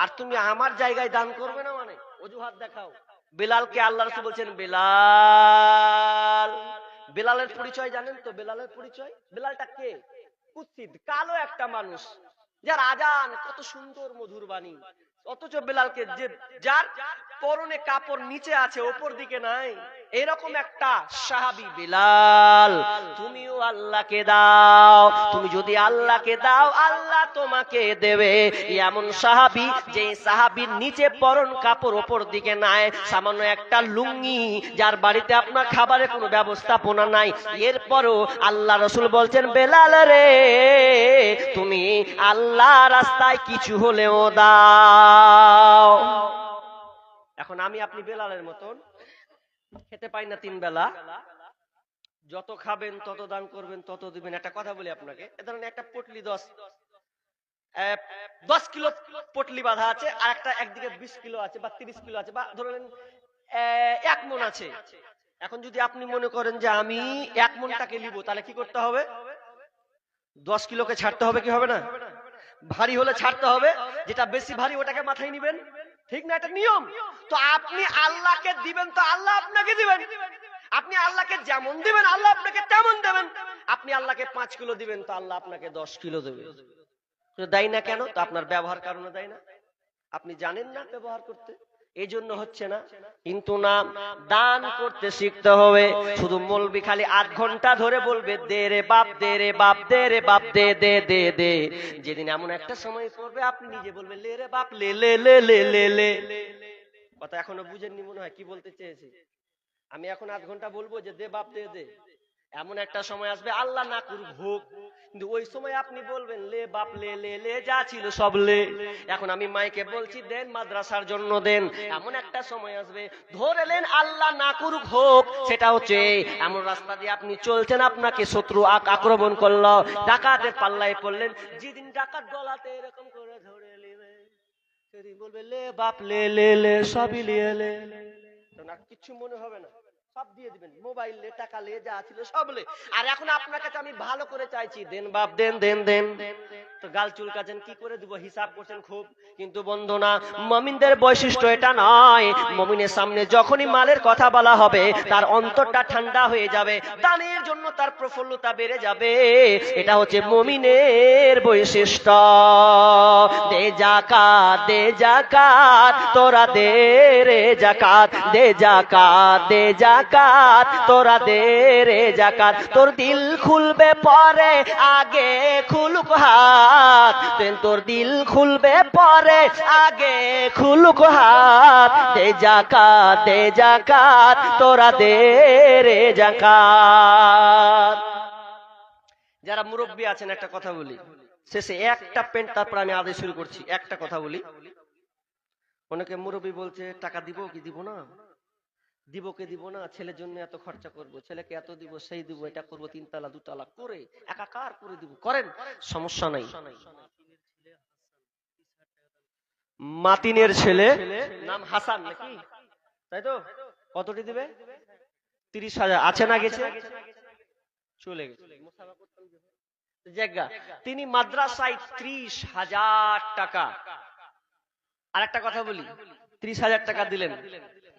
আর তুমি আমার জায়গায় দান করবে না মানে অজুহাত দেখাও। বেলালকে আল্লাহ রাসূল বলছেন, বেলাল। বেলালের পরিচয় জানেন তো? বেলালের পরিচয়, বেলালটা কে? কুৎসিত কালো একটা মানুষ, যার আজান কত সুন্দর মধুর বাণী, অথচ বেলালকে যে যার পরনে কাপড় নিচে আছে ওপর দিকে নাই, এরকম একটা সাহাবী বেলাল। তুমিও আল্লাহকে দাও, তুমি যদি আল্লাহকে দাও আল্লাহ তোমাকে দেবে। এমন সাহাবী, যে সাহাবীর নিচে পরন কাপড় ওপর দিকে নাই, সামান্য একটা লুঙ্গি, যার বাড়িতে আপনার খাবারের কোনো ব্যবস্থাপনা নাই, এরপরও আল্লাহ রাসূল বলছেন, বেলাল রে তুমি আল্লাহ রাস্তায় কিছু হলেও দাও। এখন আমি আপনি বেলালের মতন খেতে পাই না 3 বেলা, যত খাবেন তত দান করবেন তত দিবেন। একটা কথা বলি আপনাকে, এ ধরনের একটা পটলি 10 কিলো পটলি বাঁধা আছে, আর একটা একদিকে 20 কিলো আছে বা 30 কিলো আছে, বা ধরলেন 1 মণ আছে। এখন যদি আপনি মনে করেন যে আমি 1 মণটাকে নিব, তাহলে কি করতে হবে? 10 কিলোকে ছাড়তে হবে, কি হবে না? ভারী হলে ছাড়তে হবে, যেটা বেশি ভারী ওটাকে মাথায় নিবেন, ঠিক না? এটা নিয়ম। তো আপনি আল্লাহকে দিবেন তো আল্লাহ আপনাকে দিবেন। আপনি আল্লাহকে যেমন দিবেন আল্লাহ আপনাকে তেমন দেবেন। আপনি আল্লাহকে 5 কিলো দিবেন তো আল্লাহ আপনাকে 10 কিলো দেবে। দেয় না কেন? তো আপনার ব্যবহার কারণে দেয় না, আপনি জানেন না ব্যবহার করতে, এই জন্য হচ্ছে না। কিন্তু না, দান করতে শিখতে হবে। শুধু মৌলবি খালি 8 ঘন্টা ধরে বলবে দে রে বাপ, দে রে বাপ, দে রে বাপ, দে দে দে দে। যেদিন এমন একটা সময় পড়বে আপনি নিজে বলবেন লে রে বাপ, লে লে লে লে লে লে। কথা এখনো বুঝেননি মনে হয় কি বলতে চেয়েছি। আমি এখন 8 ঘন্টা বলবো যে দে বাপ দে দে, এমন একটা সময় আসবে আল্লাহ না করুক হোক, কিন্তু ওই সময় আপনি বলবেন লে বাপ লে লে লে, যা ছিল সব লে। এখন আমি মাইকে বলছি দেন মাদ্রাসার জন্য দেন, এমন একটা সময় আসবে ধরেলেন আল্লাহ না করুক হোক, সেটা হচ্ছে এমন রাস্তা দিয়ে আপনি চলছেন, আপনাকে শত্রু আক্রমণ করলো, ডাকাতের পাল্লায় পড়লেন, যেদিন ডাকাত গলাতে এরকম করে ধরে নেবে সেদিন বলবে লে বাপ লে লে লে, সবই লিয়ে লে। কিছু মনে হবে না, সব দিয়ে দিবেন, মোবাইল লে, টাকা লে, যা ছিল সব লে। আর এখন আপনার কাছে আমি ভালো করে চাইছি দেন বাপ দেন দেন দেন, তো গাল চুলকাছেন, কি করে দিব হিসাব করছেন খুব। কিন্তু বন্ধু না, মুমিনদের বৈশিষ্ট্য এটা নয়। মুমিনের সামনে যখনই মালের কথা বলা হবে তার অন্তরটা ঠান্ডা হয়ে যাবে, দানের জন্য তার প্রফুল্লতা বেড়ে যাবে। এটা হচ্ছে মুমিনের বৈশিষ্ট্য। দে যাকাত, দে যাকাত, তোরা দে রে যাকাত, দে যাকাত, দে যাকাত, তোরা দে রে যাকাত। তোর দিল খুলবে পরে, আগে খুলুক হাত, তোর দিল খুলবে পরে, আগে খুলুক হাত। দে যাকাত, দে যাকাত, তোরা দে রে যাকাত। যারা মুরব্বী আছেন একটা কথা বলি শেষে, একটা পেন্ট, তারপর আমি আদেশ শুরু করছি। একটা কথা বলি, অনেকে মুরব্বী বলছে টাকা দিব কি দিব না, দিব কে দিব না, ছেলের জন্য এত খরচা করব, ছেলেকে এত দিব, সেই দিব, এটা করবো, 3 তালা 2 তালা করে একাকার করে দিব। করেন, সমস্যা নাই। মাতিনের ছেলে নাম হাসান নাকি, তাই তো? কতটি দিবে? 30,000 আছে না গেছে? চলে গেছে জায়গা। তিনি মাদ্রাসায় 30,000 টাকা, আর একটা কথা বলি, 30,000 টাকা দিলেন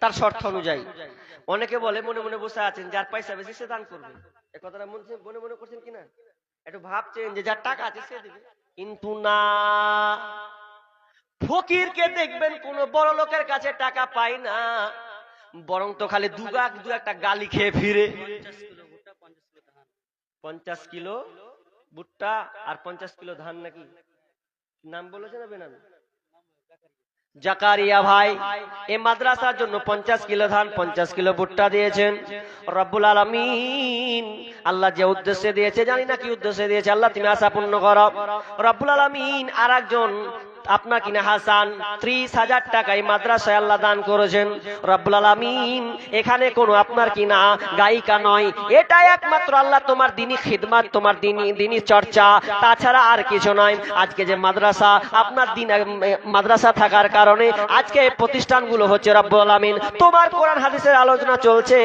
তার শর্ত অনুযায়ী। অনেকে বলে মনে মনে বসে আছেন যার পয়সা বেশি সে দান করবে, এ কথাটা মনে মনে করছেন কিনা? একটু ভাবছেন যে যার টাকা আছে সে দিবে, কিন্তু না, ফকিরকে দেখবেন কোন বড় লোকের কাছে টাকা পায় না, বরং তো খালি দু একটা গালি খেয়ে ফিরে। 50 কিলো ভুট্টা আর 50 কিলো ধান, নাকি নাম বলেছে না বেনাম? জাকারিয়া ভাই এই মাদ্রাসার জন্য 50 কিলো ধান 50 কিলো ভুট্টা দিয়েছেন রব্বুল আলামিন। আল্লাহ যে উদ্দেশ্যে দিয়েছে জানি না কি উদ্দেশ্যে দিয়েছে, আল্লাহ তুমি আশা পূর্ণ করো রব্বুল আলামিন। আর একজন আপনার কিনা হাসান 30,000 টাকা এই মাদ্রাসায় আল্লাহ দান করেছেন রব্বুল আলামিন। এখানে কোনো আপনার কিনা গায়িকা নয়, এটা একমাত্র আল্লাহ তোমার দিনী খিদমত, তোমার দিনী চর্চা, তাছাড়া আর কিছু নয়। আজকে যে মাদ্রাসা আপনার দিন মাদ্রাসা থাকার কারণে আজকে এই প্রতিষ্ঠানগুলো হচ্ছে রব্বুল আলামিন তোমার কোরআন হাদিসের আলোচনা চলছে,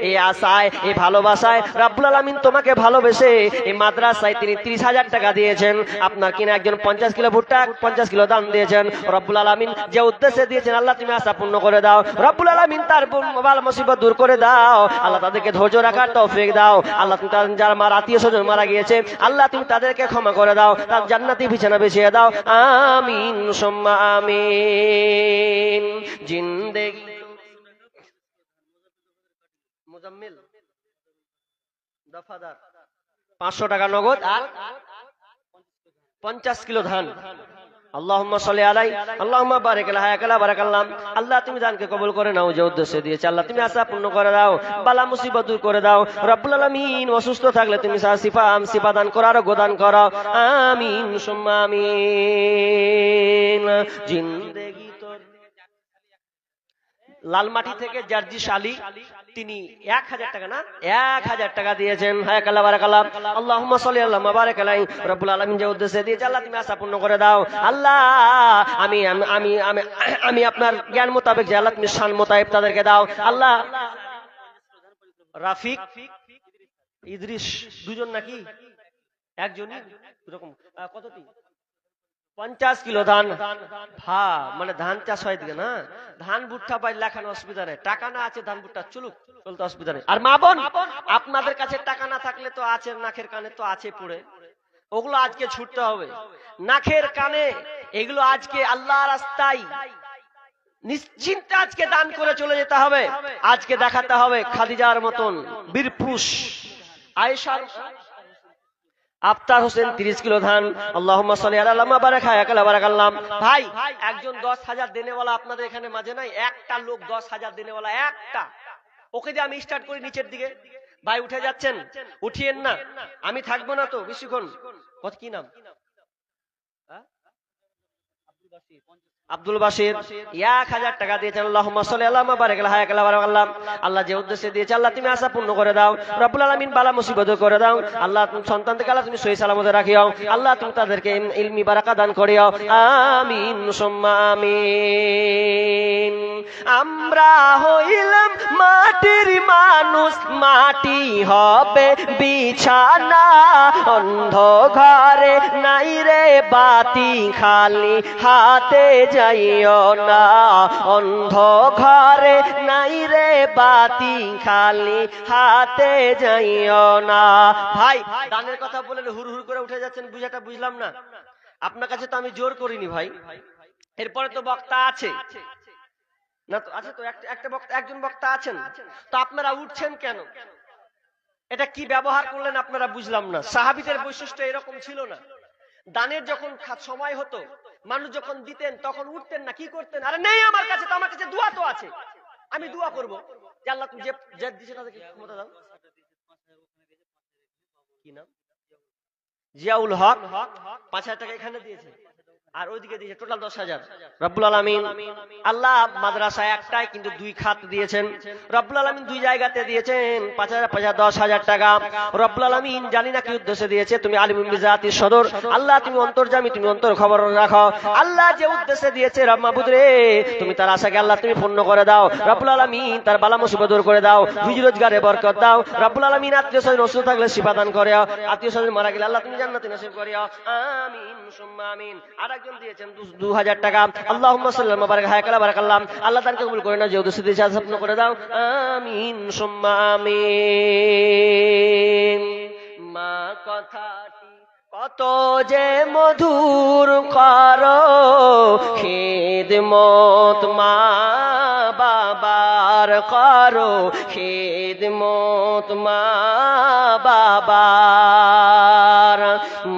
এই আশায় এই ভালোবাসায় রব্বুল আলামিন তোমাকে ভালোবেসে এই মাদ্রাসায় তিনি 30,000 টাকা দিয়েছেন। আপনার কিনা একজন 50 কিলো ভুট্টা 50 কিলো দান দিয়েছেন রব্বুল আলামিন। যে উদ্দেশ্যে দিয়েছেন আল্লাহ তুমি আশা পূর্ণ করে দাও রব্বুল আলামিন, তার বালা মুসিবত দূর করে দাও আল্লাহ, তাদেরকে ধৈর্য রাখার তৌফিক দাও আল্লাহ। তুমি যারা মার আত্মীয় স্বজন মারা গিয়েছে আল্লাহ তুমি তাদেরকে ক্ষমা করে দাও, তার জান্নাতি বিছানা বিছিয়ে দাও, আমিন সুম্মা আমিন। জিন্দেগি মুজাম্মিল দফাদার 500 টাকা নগদ আর 50 কিলো ধান। আল্লাহুম্মা সাল্লি আলাই আল্লাহুম্মা বারিক আলা হায়াকালা বারাকাল্লাহ। আল্লাহ তুমি দানকে কবুল করে নাও, যে উদ্দেশ্যে দিয়েছে আল্লাহ তুমি আশা পূর্ণ করে দাও, বালা মুসিবত দূর করে দাও রব্বুল আলামিন। অসুস্থ থাকলে তুমি শিফা দান করো, আরোগ্য দান করো, আমিন সুম্মা আমিন। জিন্দেগি তোর লালমাটি থেকে জার্জি শালি তিনি 1000 টাকা না 1000 টাকা দিয়েছেন। হায়াকাল্লাহ বারাকাল্লাহ। আল্লাহুম্মা সাল্লি আলা মুবারাক আলাইহি রব্বুল আলামিন। যে উদ্দেশ্যে দিয়েছে আল্লাহ তুমি আশা পূর্ণ করে দাও আল্লাহ। আমি আমি আমি আমি আপনার জ্ঞান মোতাবেক যে আল্লাহ তুমি শান মোতাবেক তাদেরকে দাও আল্লাহ। রাফিক ইদ্রিস দুজন নাকি একজনই এরকম কতটি 50 কিলো ধান। মানে ধান চাষ হয় দিকে না, ধান ভুট্টা পাই লেখানো অসুবিধা নেই, টাকা না আছে ধান ভুট্টা চলুক, চলতে অসুবিধা নেই। আর মা বোন আপনাদের কাছে টাকা না থাকলে তো আছে নাকের কানে তো আছে পড়ে, ওগুলো আজকে ছুটতে হবে নাকের কানে, এগুলো আজকে আল্লাহর রাস্তায় নিশ্চিন্তে আজকে দান করে চলে যেতে হবে। আজকে দেখাতে হবে খাদিজার মতন বীরপুরুষ। আয়েশা আফতার হোসেন 30 কিলো ধান। আল্লাহুম্মা সাল্লি আলা মুবারাক হায়াকাল্লাহ বারাকাল্লাহ। ভাই একজন 10,000 দেনেওয়ালা আপনাদের এখানে মাঝে নাই? একটা লোক 10,000 দেনেওয়ালা, একটা, ওকে দিয়ে আমি স্টার্ট করি নিচের দিকে। ভাই উঠে যাচ্ছেন, উঠিয়েন না, আমি থাকবো না তো বেশিক্ষণ। কত কি নাম? আব্দুল বাসির 1000 টাকা দিয়েছেন। আল্লাহুম্মা সাল্লি আলা মুবারাক হায়াকাল্লাহ বারাকাল্লাহ। আল্লাহ যে উদ্দেশ্যে দিয়েছে আল্লাহ তুমি আশা পূর্ণ করে দাও রব্বুল আলামিন। বালা মুসিবত করে দাও আল্লাহ। তুমি সন্তানকে আল্লাহ তুমি সহি সালামতে রাখিও আল্লাহ। তুমি তাদেরকে ইলমি বারাকা দান করিও, আমিন সুম্মা আমিন। আমরা হইলাম মাটির মানুষ, মাটি হবে বিছানা, অন্ধ ঘরে নাই রে বাতি, খালি হাতে যাইও না, অন্ধ ঘরে নাই রে বাতি, খালি হাতে যাইও না। ভাই দানের কথা বলে হুর হুর করে উঠে যাচ্ছেন, বুঝাটা বুঝলাম না। আপনার কাছে তো আমি জোর করিনি ভাই। এরপরে তো বক্তা আছে না? তো আছে তো, একটা বক্তা, একজন বক্তা আছেন তো, আপনারা উঠছেন কেন? এটা কি ব্যবহার করলেন আপনারা বুঝলাম না। সাহাবীদের বৈশিষ্ট্য এরকম ছিল না। দানের যখন সময় হতো, মানুষ যখন দিতেন তখন উঠতেন না, কি করতেন? আরে নেই আমার কাছে, তো আমার কাছে দোয়া তো আছে, আমি দোয়া করব যে আল্লাহ তুমি যে দিয়েছো তাদেরকে ক্ষমতা দাও। কি নাম? জিয়াউল হক 5,000 টাকা এখানে দিয়েছে। আর ওইদিকে দিয়েছে টোটাল 10,000। রব্বুল আলামিন আল্লাহ মাদ্রাসা একটাই কিন্তু দুই খাত দিয়েছেন। রব্বুল আলামিন দুই জায়গাতে দিয়েছেন 5,000 5,000 10,000 টাকা। রব্বুল আলামিন জানি না কি উদ্দেশ্যে দিয়েছে, তুমি আলিমুল বিজাতির সদর আল্লাহ, তুমি অন্তর্যামী, তুমি অন্তর খবর রাখো। আল্লাহ যে উদ্দেশ্যে দিয়েছে রব মাবুদ রে, তুমি তার আশাকে আল্লাহ তুমি পূর্ণ করে দাও। রব্বুল আলামিন তার বালা মুসিবত দূর করে দাও, রুজি রোজগারে বরকত দাও। রব্বুল আলামিন আত্মীয় স্বজন অসুস্থ থাকলে শিফা দান করে, আত্মীয় স্বজন মারা গেলে আল্লাহ তুমি জান্নাতে নসিব করিও, আমিন সুম্মা আমিন। আরেকজন দিয়েছেন 2,000 টাকা। আল্লাহুম্মা সাল্লি আলা বারাক হায়াকালা বারাকাল্লাহ, আল্লাহ তাকে কবুল করে নাও, যে উদ্দেশ্যে দিয়েছে পূর্ণ করে দাও, আমিন সুম্মা আমিন। মা কথাটি কত যে মধুর করো, খিদমত মা বাবার করো, খিদমত মা বাবার।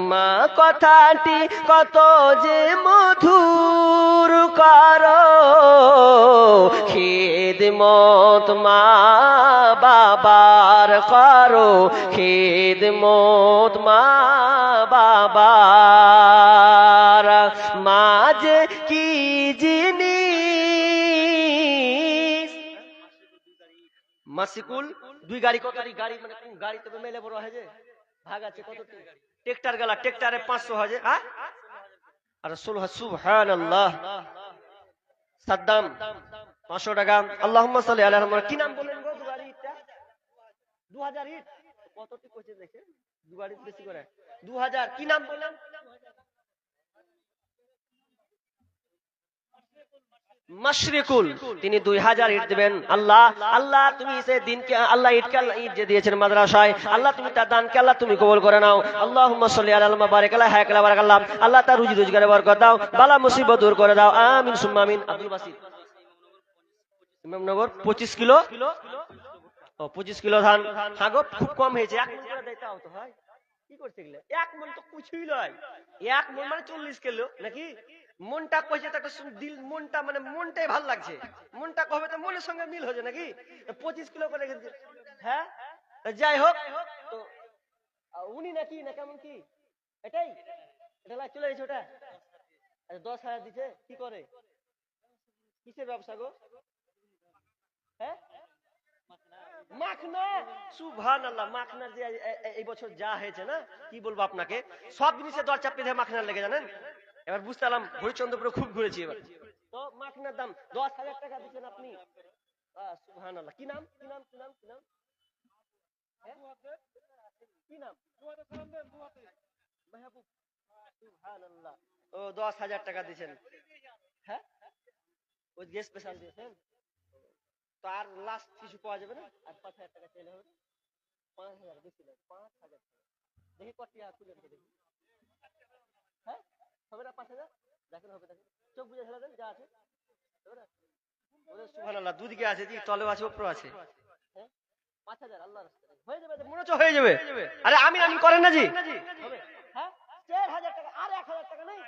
মা কথাটি কত যে মধুর করো, খিদমত মা বাবার করো, খিদমত মা বাবার। মাঝ কি জিনিস মাসিকুল দুই গাড়ি, কত গাড়ি মানে কোন গাড়ি তবে মেলে বড় হয় যে ভাগ আছে, কত ট্রেক্টর গেলা, ট্রেক্টরে 500 হয় যে, আর 16। সুবহানাল্লাহ। সাদ্দাম 500 টাকা। আল্লাহুম্মা সাল্লি আলা মুহাম্মদ। কি নাম বলেন গো দু গাড়িটা? 2000 ইট কতটি কইছে দেখে, দু গাড়ি বেশি করে 2000। কি নাম বলেন? মাশরিকুল। তিনি 2000 ইট দিবেন। আল্লাহ আল্লাহ তুমি সে দিনকে আল্লাহ ইটকে ইট যে দিয়েছেন মাদ্রাসায়, আল্লাহ তুমি তার দানকে আল্লাহ তুমি কবুল করে নাও। আল্লাহুম্মা সাল্লি আলা বারাক আলা হায়াকালা বারাকাল্লাহ, আল্লাহ তার রুজি রোজগারে বরকত দাও, বালা মুসিবত দূর করে দাও, আমিন সুম্মা আমিন। আব্দুল বাসিত ইমামনগর 25 কিলো। ও 25 কিলো ধান। হ্যাঁ গো, খুব কম হয়েছে, 1 মণ করে দিতে হতো। হয় কি করতে গেলে 1 মণ তো কিছুই নয়, 1 মণ মানে 40 কিলো নাকি? মনটা কইছে তো একটা দিল, মনটা মানে মনটাই ভালো লাগছে, মনটা কবে তো মনের সঙ্গে মিল হচ্ছে নাকি? 25 কিলো করে গেছে। হ্যাঁ যাই হোক, তো উনি নাকি না কেমন কি এটাই এটা লাগ চলে গেছে ওটা। আচ্ছা 10,000 দিছে। কি করে, কিসের ব্যবসা গো? হ্যাঁ মাখনা। সুবহানাল্লাহ। মাখনার যে এই বছর যা হয়েছে না, কি বলবো আপনাকে, সব জিনিসের দর চাপে দিয়ে মাখনার লেগে, জানেন? এবার বুঝতে পারলাম, হরিচন্দ্রপুরে খুব ঘুরেছি এবার। তো মাখনার দাম 10,000 টাকা দিচ্ছেন আপনি। সুবহানাল্লাহ। কি নাম কি নাম কি নাম কি নাম? কি নাম? মাহবুব। সুবহানাল্লাহ। ও 10,000 টাকা দিচ্ছেন। হ্যাঁ ওই গেস্ট স্পেশাল দিয়েছেন। তো আর লাস্ট কিছু পাওয়া যাবে না? আর 5,000 টাকা চাইলে হবে? 5,000 বেশি না, 5,000 দেখি কত টাকা খুলে রেখে দেখি। হ্যাঁ হবে না 5,000? দেখেন হবে, দেখেন চোখ বুঝে ফেলে দেন যা আছে। সুবহানাল্লাহ। দুদিকে আছে, জি তলেও আছে উপরেও আছে। হ্যাঁ 5,000 আল্লাহর রাস্তায় হয়ে যাবে, মনে হচ্ছে হয়ে যাবে। আরে আমিন আমিন করেন না জি? হবে। হ্যাঁ 4,000 টাকা আর 1,000 টাকা নেই?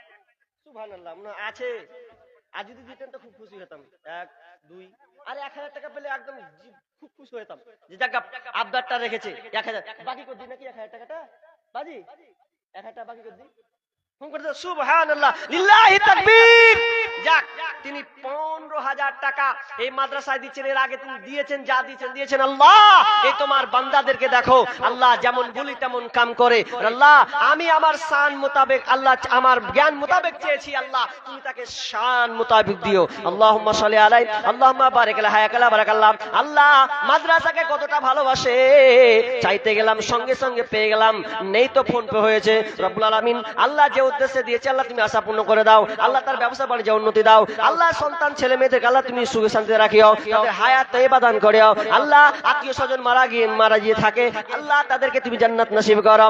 সুবহানাল্লাহ মনে আছে। আর যদি দিতেন তো খুব খুশি হতাম। 1 2 আর 1,000 টাকা পেলে একদম খুব খুশি হতাম, যে যাক আবদারটা রেখেছে। 1,000 বাকি করে দিই নাকি? 1,000 টাকাটা বাজি, 1,000 টাকা বাকি করে দিই। ফোন করে দাও। সুবহানাল্লাহ, লিল্লাহি তাকবীর। যাক, তিনি 15,000 টাকা এই মাদ্রাসায় দিচ্ছেন। এর আগে তিনি দিয়েছেন, যা দিয়েছেন আল্লাহ এই তোমার বান্দাদেরকে দেখো, আল্লাহ যেমন বলি তেমন কাম করে। আল্লাহ আমি আমার শান মোতাবেক, আল্লাহ আমার জ্ঞান মোতাবেক চেয়েছি, আল্লাহ তুমি তাকে শান মোতাবেক দিও। আল্লাহুম্মা সাল্লি আলাইহি, আল্লাহুম্মা বারিক আলা হায়াকালা বারাকাল্লাহ। আল্লাহ মাদ্রাসাকে কতটা ভালোবাসে, চাইতে গেলাম সঙ্গে সঙ্গে পেয়ে গেলাম, নেই তো ফোন পে হয়েছে। রব্বুল আলামিন আল্লাহ যে উদ্দেশ্যে দিয়েছে আল্লাহ তুমি আশা পূর্ণ করে দাও। আল্লাহ তার ব্যবসা বাণিজ্য উন্নতি দাও। আল্লাহ সন্তান ছেলে মেয়েদের আল্লাহ তুমি সুখে শান্তিতে রাখিও, তাদের হায়াত তয়্যিবা দান করিও। আল্লাহ আত্মীয় স্বজন মারা গিয়ে থাকে, আল্লাহ তাদেরকে তুমি জান্নাত নসিব করো,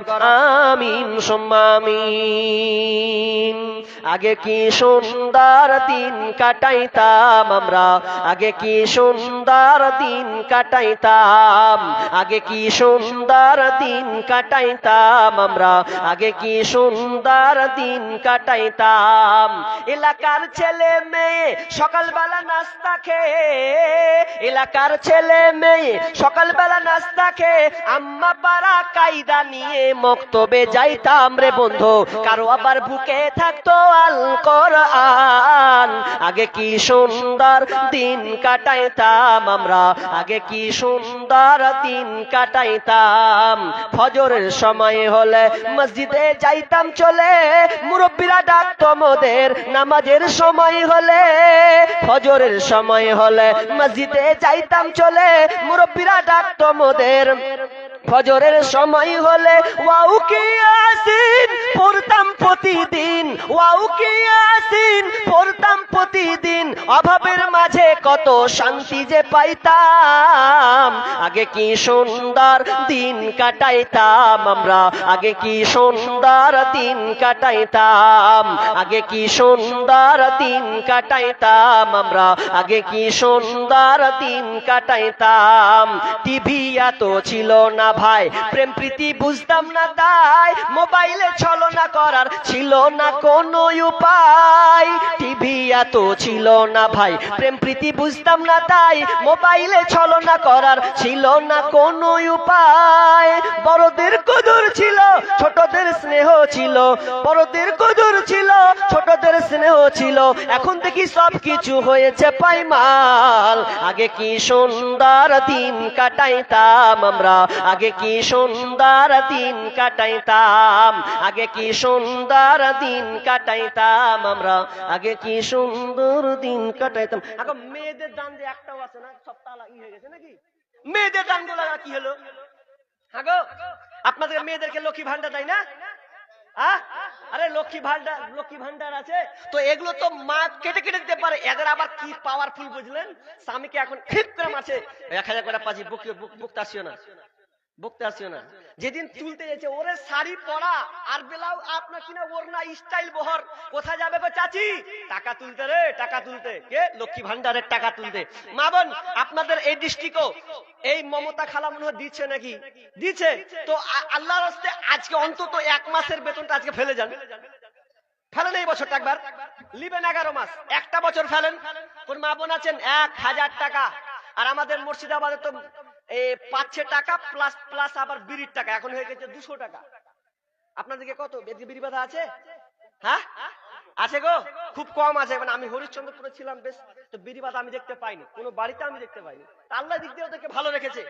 আমিন সুম্মা আমিন। আগে কি সুন্দর দিন কাটাইতাম আমরা, আগে কি সুন্দর দিন কাটাইতাম, আগে কি সুন্দর দিন কাটাইতাম আমরা, আগে কি সুন্দর দিন কাটাইতাম। এলাকার ছেলে মেয়ে সকালবেলা নাস্তা খেয়ে, এলাকার ছেলে মেয়ে সকালবেলা নাস্তা খেয়ে আম্মা পাড়া কায়দা নিয়ে মক্তবে যাইতাম রে বন্ধু। কারো আবার বুকে থাকতো আল কোরআন। আগে কি সুন্দর দিন কাটাইতাম আমরা, আগে কি সুন্দর দিন কাটাইতাম। ফজরের সময় হলে মসজিদে যাইতাম চলে, মুরব্বীরা ডাকতো মোদের নামাজের সময় হলে। ফজরের সময় হলে মসজিদে যাইতাম চলে, মুরব্বীরা ডাকতো মোদের। ফজরের সময় হলে ওয়াও কি ইয়াসিন পড়তাম প্রতিদিন, ওয়াও কি ইয়াসিন পড়তাম প্রতিদিন। অভাবের মাঝে কত শান্তি যে পাইতাম। আগে কি সুন্দর দিন কাটাইতাম আমরা, আগে কি সুন্দর দিন কাটাইতাম। আগে কি সুন্দর দিন কাটাইতাম আমরা, আগে কি সুন্দর দিন কাটাইতাম। টিভি এত ছিল না ভাই, প্রেম প্রীতি বুঝতাম না তাই, মোবাইলে ছলনা করার ছিল না কোনো উপায়। টিভি এত ছিল না ভাই, প্রেম প্রীতি বুঝতাম না তাই, মোবাইলে ছলনা করার ছিল না কোনো উপায়। বড়দের কদর ছিল, ছোটদের স্নেহ ছিল, বড়দের কদর ছিল, ছোটদের স্নেহ ছিল। এখন দেখি সব কিছু হয়েছে পাইমাল। আগে কি সুন্দর দিন কাটাইতাম আমরা, আগে কি সুন্দর দিন কাটাইতাম। আগে কি সুন্দর দিন কাটাইতাম আমরা, আগে কি সুন্দর দিন কাটাইতাম। এখন মেয়েদের দান যে একটাও আছে না, সব তালা হয়ে গেছে নাকি? মেয়েদের দান গুলা কি হলো? আগো আপনাদের মেয়েদেরকে লক্ষ্মী ভান্ডার দেয় না? আরে লক্ষ্মী ভান্ডার আছে তো, এগুলো তো মা কেটে কেটে দিতে পারে। এদের আবার কি পাওয়ারফুল বুঝলেন? স্বামীকে এখন ঠিক করে মারছে, 1000 করে পাচ্ছি, বুকতে আসিও না, বুকতে আসিও না। যেদিন তুলতে গেছে ওরে শাড়ি পরা আর বেলাও আপনার কিনা ওর না স্টাইল বহর, কোথায় যাবে গো চাচি? টাকা তুলতে রে, টাকা তুলতে। কে? লক্ষ্মী ভান্ডারের টাকা তুলতে। মা বোন আপনাদের এই ডিস্ট্রিক্টও এই মমতা খালা মনে হয় দিচ্ছে নাকি? দিচ্ছে তো আল্লাহর রাস্তে আজকে অন্তত 1 মাসের বেতনটা আজকে ফেলে যান। ফেলেন এই বছরটা একবার, লিবেন 11 মাস, একটা বছর ফেলেন। কোন মা বোন আছেন 1000 টাকা, আর আমাদের মুর্শিদাবাদে তো পাচ্ছে টাকা প্লাস প্লাস আবার বিড়ির টাকা, এখন হয়ে গেছে 200 টাকা। আপনাদেরকে কত বিড়ি বাধা আছে? হ্যাঁ আছে গো, খুব কম আছে। মানে আমি হরিশ্চন্দ্রপুরে ছিলাম বেশ, তো বিড়ি বাধা আমি দেখতে পাইনি, কোনো বাড়িতে আমি দেখতে পাইনি। আল্লাহ দিক দিয়ে ওদেরকে ভালো রেখেছে।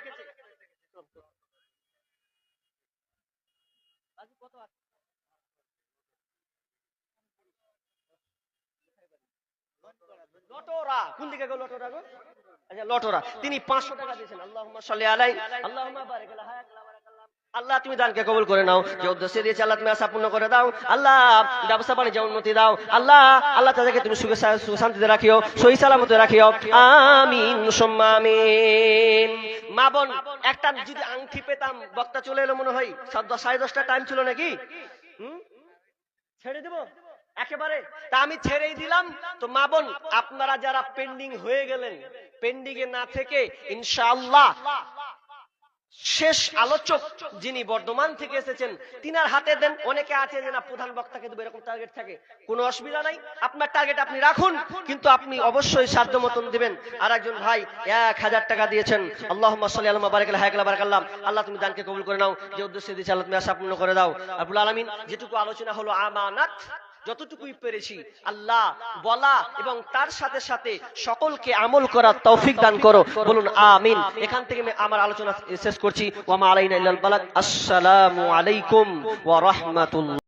লটোরা কোন দিকে গো? লটোরা গো, আচ্ছা লটোরা, তিনি 500 টাকা দিয়েছেন। আল্লাহুম্মা সাল্লি আলাই, আল্লাহুম্মা বারিক আলা হায়াত। আল্লাহ তুমি দানকে কবুল করে নাও, যে উদ্দেশ্যে দিয়েছে আল্লাহ তুমি আশা পূর্ণ করে দাও। আল্লাহ ব্যবসা বাণিজ্যে উন্নতি দাও। আল্লাহ আল্লাহ তাদেরকে তুমি সুখে শান্তিতে রাখিও, সহি সালামতে রাখিও। আমিন সুম্মা আমিন। মা বোন একটা যদি আংটি পেতাম, বক্তা চলে এলো মনে হয়, 10:30 টাইম ছিল নাকি? ছেড়ে দেবো একেবারে, তা আমি ছেড়েই দিলাম। তো মা বোন আপনারা যারা পেন্ডিং হয়ে গেলেন, পেন্ডিং এ না থেকে ইনশাআল্লাহ শেষ আলোচক যিনি বর্ধমান থেকে এসেছেন তিনার হাতে দেন। অনেকে আছে যে না প্রধান বক্তাকে দেবো, এরকম টার্গেট থাকে, কোনো অসুবিধা নাই। আপনার টার্গেট আপনি রাখুন, কিন্তু আপনি অবশ্যই সাধ্য মতন দিবেন। আর একজন ভাই 1000 টাকা দিয়েছেন। আল্লাহুম্মা সাল্লি আলা বারিক আলা হায়াত বারাকাল্লাহ। আল্লাহ তুমি দানকে কবুল করে নাও, যে উদ্দেশ্যে দিয়েছে আল্লাহ তুমি আশা পূর্ণ করে দাও। রব্বুল আলামিন যেটুকু আলোচনা হলো আমানাত, যতটুকুই পেরেছি আল্লাহ বলা এবং তার সাথে সাথে সকলকে আমল করার তৌফিক দান করো, বলুন আমিন। এখান থেকে আমি আমার আলোচনা শেষ করছি। ওয়া মা আলাইনা ইল্লাল বালাগ। আসসালামু আলাইকুম ওয়া রাহমাতুল্লাহ।